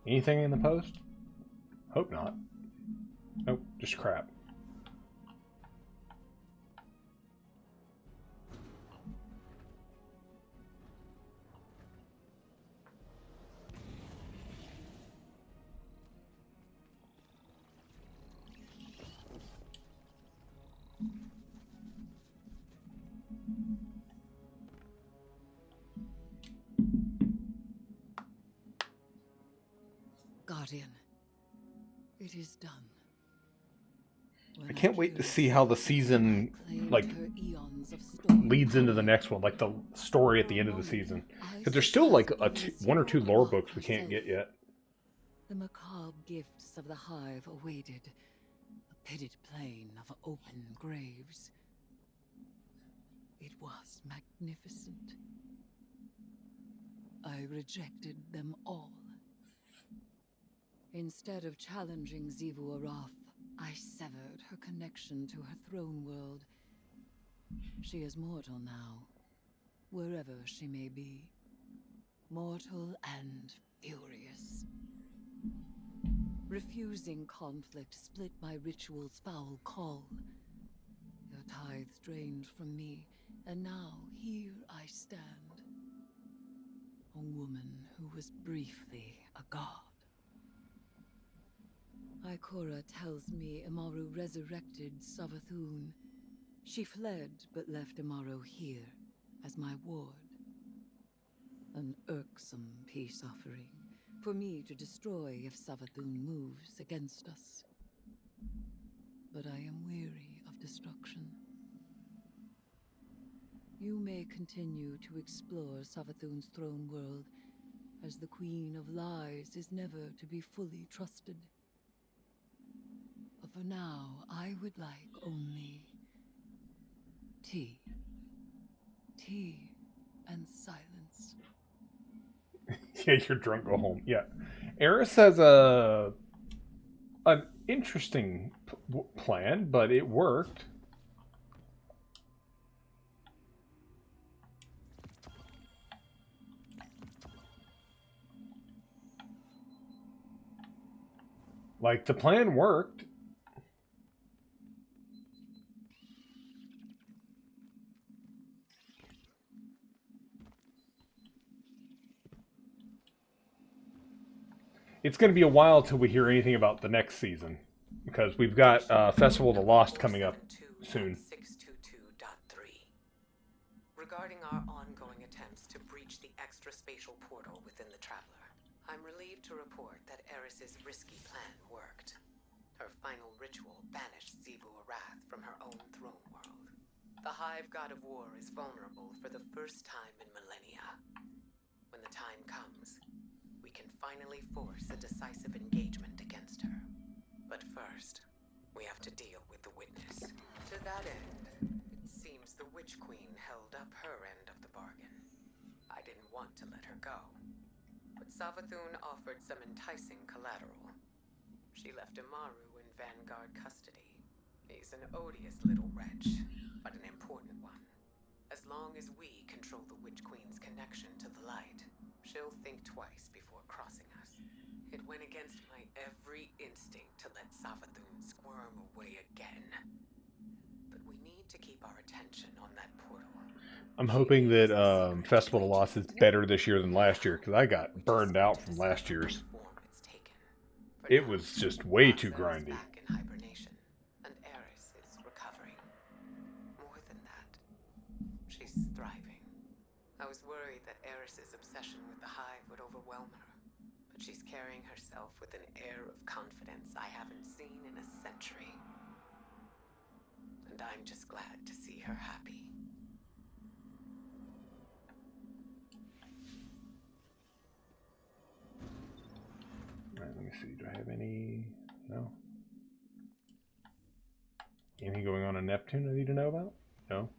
Anything in the post? Hope not. Nope, just crap. Guardian, it is done. I can't wait to see how the season, like, leads into the next one, like the story at the end of the season. Because there's still, like, one or two lore books we can't get yet. The macabre gifts of the hive awaited a pitted plain of open graves. It was magnificent. I rejected them all. Instead of challenging Xivu Araf, I severed her connection to her throne world. She is mortal now, wherever she may be. Mortal and furious. Refusing conflict split my ritual's foul call. Your tithe drained from me, and now here I stand. A woman who was briefly a god. Ikora tells me Amaru resurrected Savathun. She fled, but left Amaru here as my ward. An irksome peace offering for me to destroy if Savathun moves against us. But I am weary of destruction. You may continue to explore Savathun's throne world, as the Queen of Lies is never to be fully trusted. But for now, I would like only tea. Tea and silence. Yeah, you're drunk, go home. Yeah. Eris has an interesting plan, but it worked. Like, the plan worked. It's going to be a while till we hear anything about the next season, because we've got Festival of the Lost coming up soon. 622.3. Regarding our ongoing attempts to breach the extra-spatial portal within the Traveler, I'm relieved to report that Eris's risky plan worked. Her final ritual banished Xivu Arath from her own throne world. The Hive God of War is vulnerable for the first time in millennia. When the time comes, we can finally force a decisive engagement against her. But first, we have to deal with the witness. To that end, it seems the Witch Queen held up her end of the bargain. I didn't want to let her go, but Savathun offered some enticing collateral. She left Amaru in Vanguard custody. He's an odious little wretch, but an important one. As long as we control the Witch Queen's connection to the light, she'll think twice before crossing us. It went against my every instinct to let Savathun squirm away again. But we need to keep our attention on that portal. I'm hoping that Festival of the Lost is better this year than last year, because I got burned out from last year's. It was just way too grindy. Back in hibernation, and Eris is recovering. More than that, she's thriving. I was worried that Eris's obsession with the Hive would overwhelm her, but she's carrying herself with an air of confidence I haven't seen in a century. And I'm just glad to see her happy. Alright, let me see. Do I have any? No. Anything going on in Neptune I need to know about? No.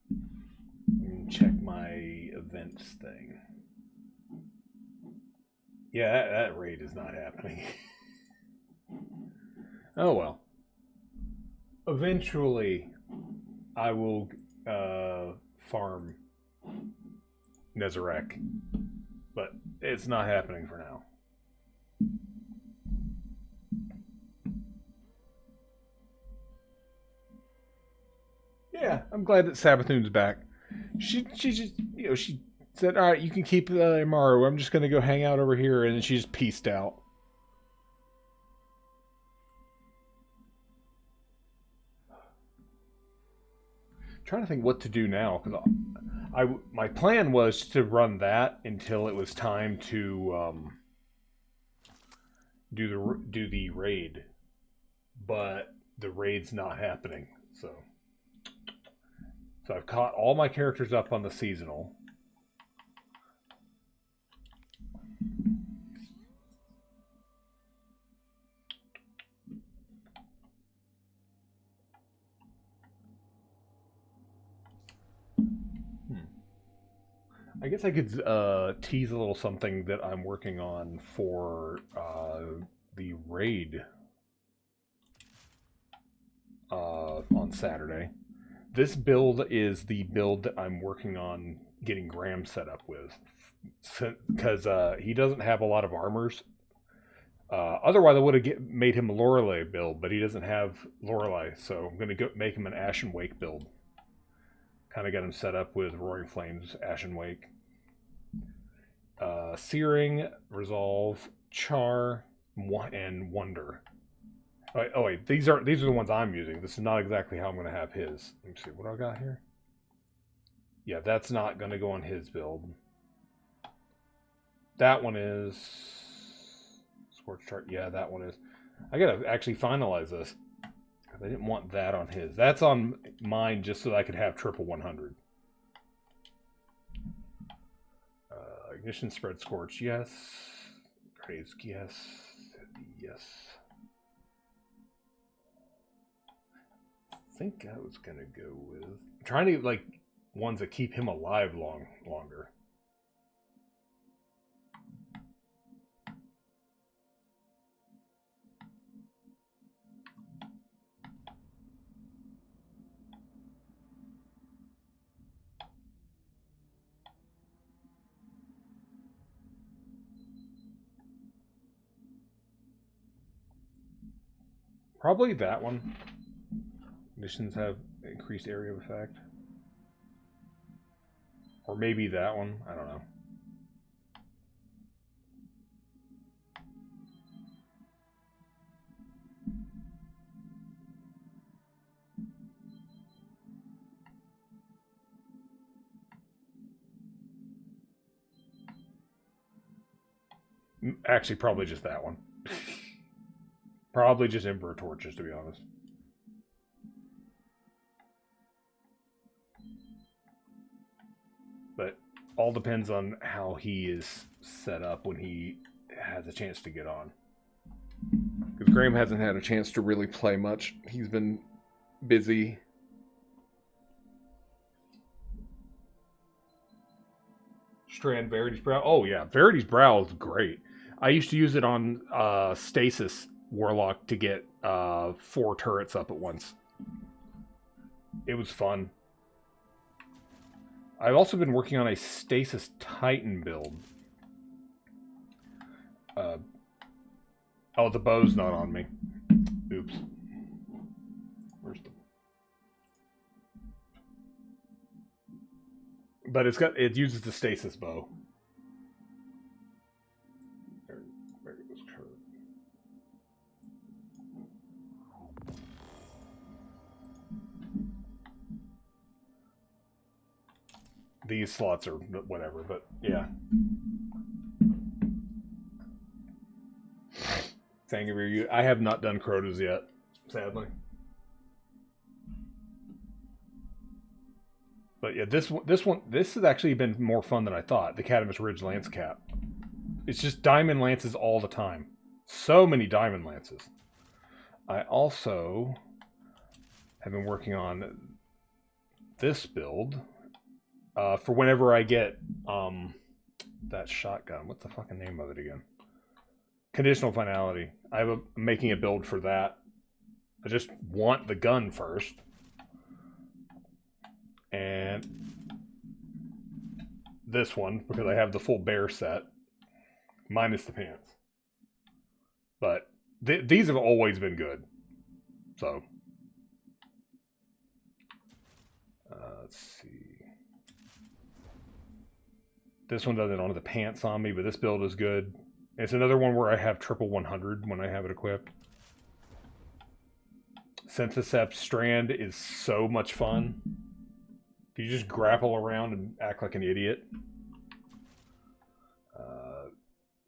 Let me check my events thing. Yeah, that raid is not happening. Oh well. Eventually, I will farm Nezarec, but it's not happening for now. Yeah, I'm glad that Savathun's back. She just, you know, she said, all right, you can keep Amaru. I'm just going to go hang out over here. And then she just peaced out. Trying to think what to do now, because my plan was to run that until it was time to do the raid, but the raid's not happening. So I've caught all my characters up on the seasonal. I guess I could tease a little something that I'm working on for the raid on Saturday. This build is the build that I'm working on getting Graham set up with, because he doesn't have a lot of armors. Otherwise, I would have made him a Lorelei build, but he doesn't have Lorelei, so I'm going to make him an Ashen Wake build. Kind of got him set up with Roaring Flames, Ashen Wake. Searing, Resolve, Char, and Wonder. Oh wait, these are the ones I'm using. This is not exactly how I'm going to have his. Let me see, what do I got here? Yeah, that's not going to go on his build. That one is... Scorch Chart, yeah, that one is. I gotta actually finalize this. I didn't want that on his. That's on mine just so that I could have triple 100. Ignition, Spread, Scorch, yes. Graves, yes. Yes. I think I was gonna go with... I'm trying to, like, ones that keep him alive longer. Probably that one. Missions have increased area of effect. Or maybe that one. I don't know. Actually, probably just that one. Probably just Emperor Torches, to be honest. But all depends on how he is set up when he has a chance to get on. Because Graham hasn't had a chance to really play much. He's been busy. Strand Verity's Brow. Oh yeah, Verity's Brow is great. I used to use it on Stasis Warlock to get 4 turrets up at once. It was fun. I've also been working on a Stasis Titan build. Oh, the bow's not on me. Oops. Where's the... But it uses the Stasis bow. Where goes her? These slots are whatever, but yeah. Sangavir, I have not done Crota's yet, sadly. But yeah, this has actually been more fun than I thought. The Cadamus Ridge Lance Cap. It's just diamond lances all the time. So many diamond lances. I also have been working on this build for whenever I get that shotgun. What's the fucking name of it again? Conditional Finality. I'm making a build for that. I just want the gun first. And this one, because I have the full bear set, minus the pants. But these have always been good. So, let's see. This one doesn't have the pants on me, but this build is good. It's another one where I have triple 100 when I have it equipped. Synthesept Strand is so much fun. You just grapple around and act like an idiot.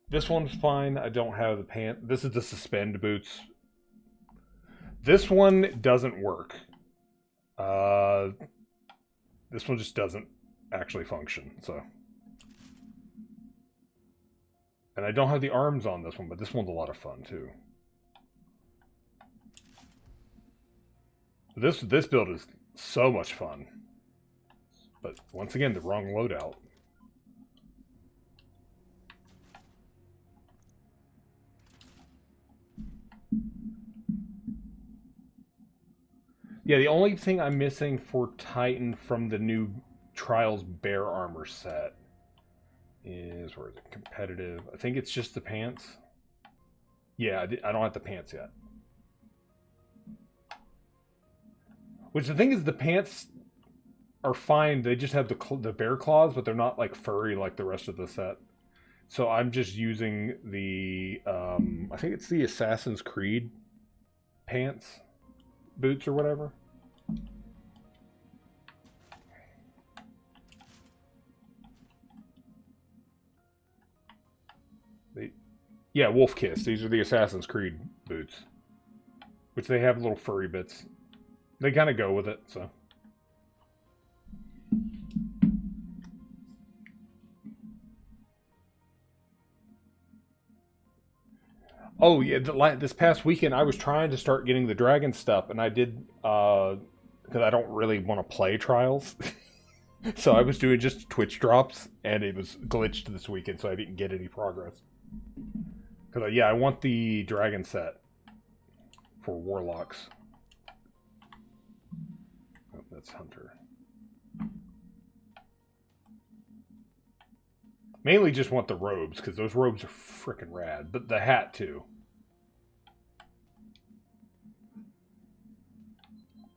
This one's fine. I don't have the pant. This is the suspend boots. This one doesn't work. This one just doesn't actually function. So, and I don't have the arms on this one, but this one's a lot of fun too. This build is so much fun. But once again, the wrong loadout. Yeah, the only thing I'm missing for Titan from the new Trials Bear Armor set is, where is it? Competitive. I think it's just the pants. Yeah, I don't have the pants yet. Which the thing is, the pants are fine. They just have the bear claws, but they're not like furry like the rest of the set. So I'm just using the I think it's the Assassin's Creed pants, boots or whatever. Yeah, Wolf Kiss. These are the Assassin's Creed boots, which they have little furry bits. They kind of go with it, so. Oh yeah, this past weekend I was trying to start getting the dragon stuff, and I did because I don't really want to play Trials, so I was doing just Twitch drops, and it was glitched this weekend, so I didn't get any progress. Because yeah, I want the dragon set for warlocks. Oh, that's Hunter. Mainly just want the robes, because those robes are freaking rad. But the hat, too.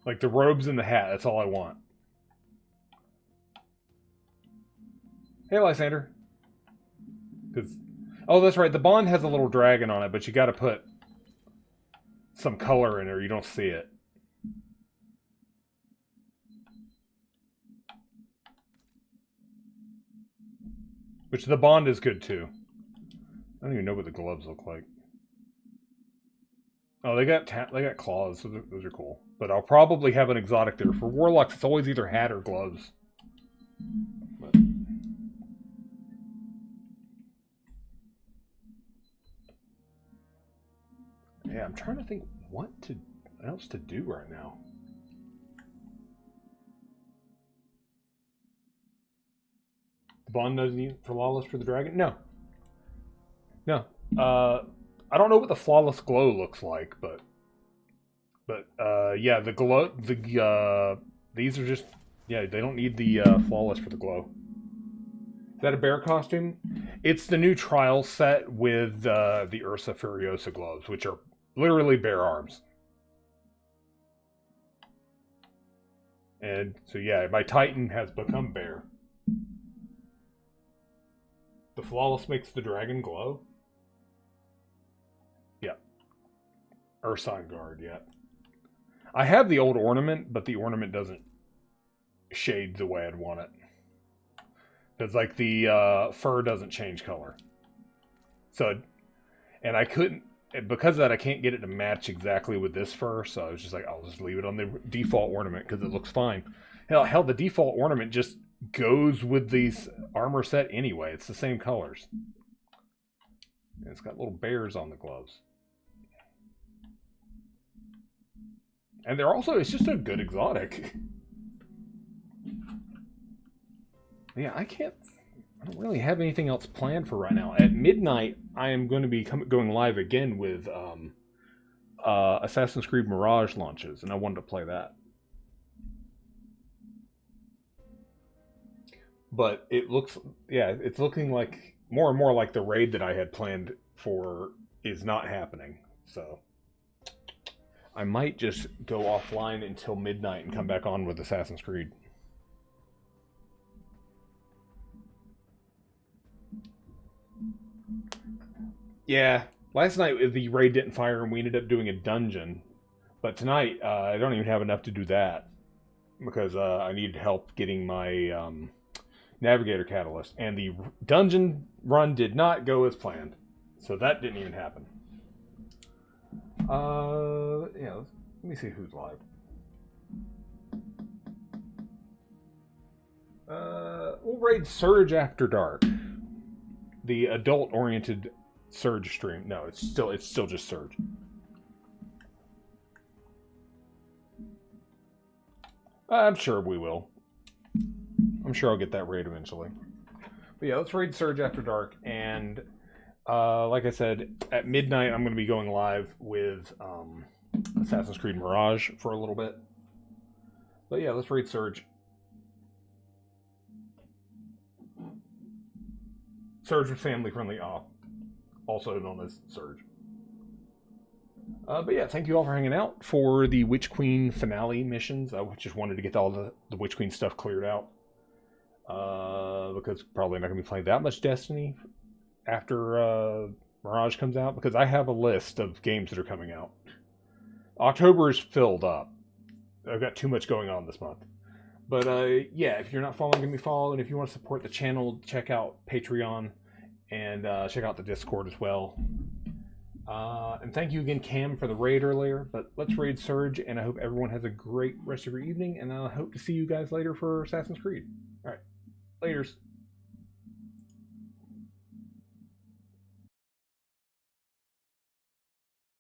Like, the robes and the hat, that's all I want. Hey, Lysander. Oh, that's right, the Bond has a little dragon on it, but you gotta put some color in it or you don't see it. Which the Bond is good too. I don't even know what the gloves look like. Oh, they got claws, so those are cool. But I'll probably have an exotic there. For warlocks, it's always either hat or gloves. But... yeah, I'm trying to think what else to do right now. The Bond doesn't need flawless for the dragon? No. No. I don't know what the flawless glow looks like, but yeah, the glow, these are just, yeah, they don't need the flawless for the glow. Is that a bear costume? It's the new trial set with the Ursa Furiosa gloves, which are literally bear arms. And so yeah, my Titan has become bear. The flawless makes the dragon glow? Yeah. Ursan Guard, yeah. I have the old ornament, but the ornament doesn't shade the way I'd want it. It's like the fur doesn't change color. So, and I couldn't, because of that, I can't get it to match exactly with this fur, so I was just like, I'll just leave it on the default ornament because it looks fine. Hell, the default ornament just goes with these armor set anyway. It's the same colors. And it's got little bears on the gloves. And they're also, it's just a good exotic. Yeah, I don't really have anything else planned for right now. At midnight, I am going to be going live again with Assassin's Creed Mirage launches, and I wanted to play that. But it looks, yeah, it's looking like more and more like the raid that I had planned for is not happening. So I might just go offline until midnight and come back on with Assassin's Creed. Yeah, last night the raid didn't fire and we ended up doing a dungeon. But tonight, I don't even have enough to do that. Because I needed help getting my Navigator Catalyst. And the dungeon run did not go as planned. So that didn't even happen. Yeah, let me see who's live. We'll raid Surge After Dark. The adult-oriented Surge stream. No, it's still just Surge. I'm sure we will. I'm sure I'll get that raid eventually. But yeah, let's raid Surge After Dark. And like I said, at midnight I'm going to be going live with Assassin's Creed Mirage for a little bit. But yeah, let's raid Surge. Surge with family friendly op. Also known as Surge. But yeah, thank you all for hanging out for the Witch Queen finale missions. I just wanted to get all the Witch Queen stuff cleared out. Because probably not going to be playing that much Destiny after Mirage comes out. Because I have a list of games that are coming out. October is filled up. I've got too much going on this month. But yeah, if you're not following, give me a follow. And if you want to support the channel, check out Patreon. And check out the Discord as well. And thank you again, Cam, for the raid earlier. But let's raid Surge, and I hope everyone has a great rest of your evening. And I hope to see you guys later for Assassin's Creed. All right, laters.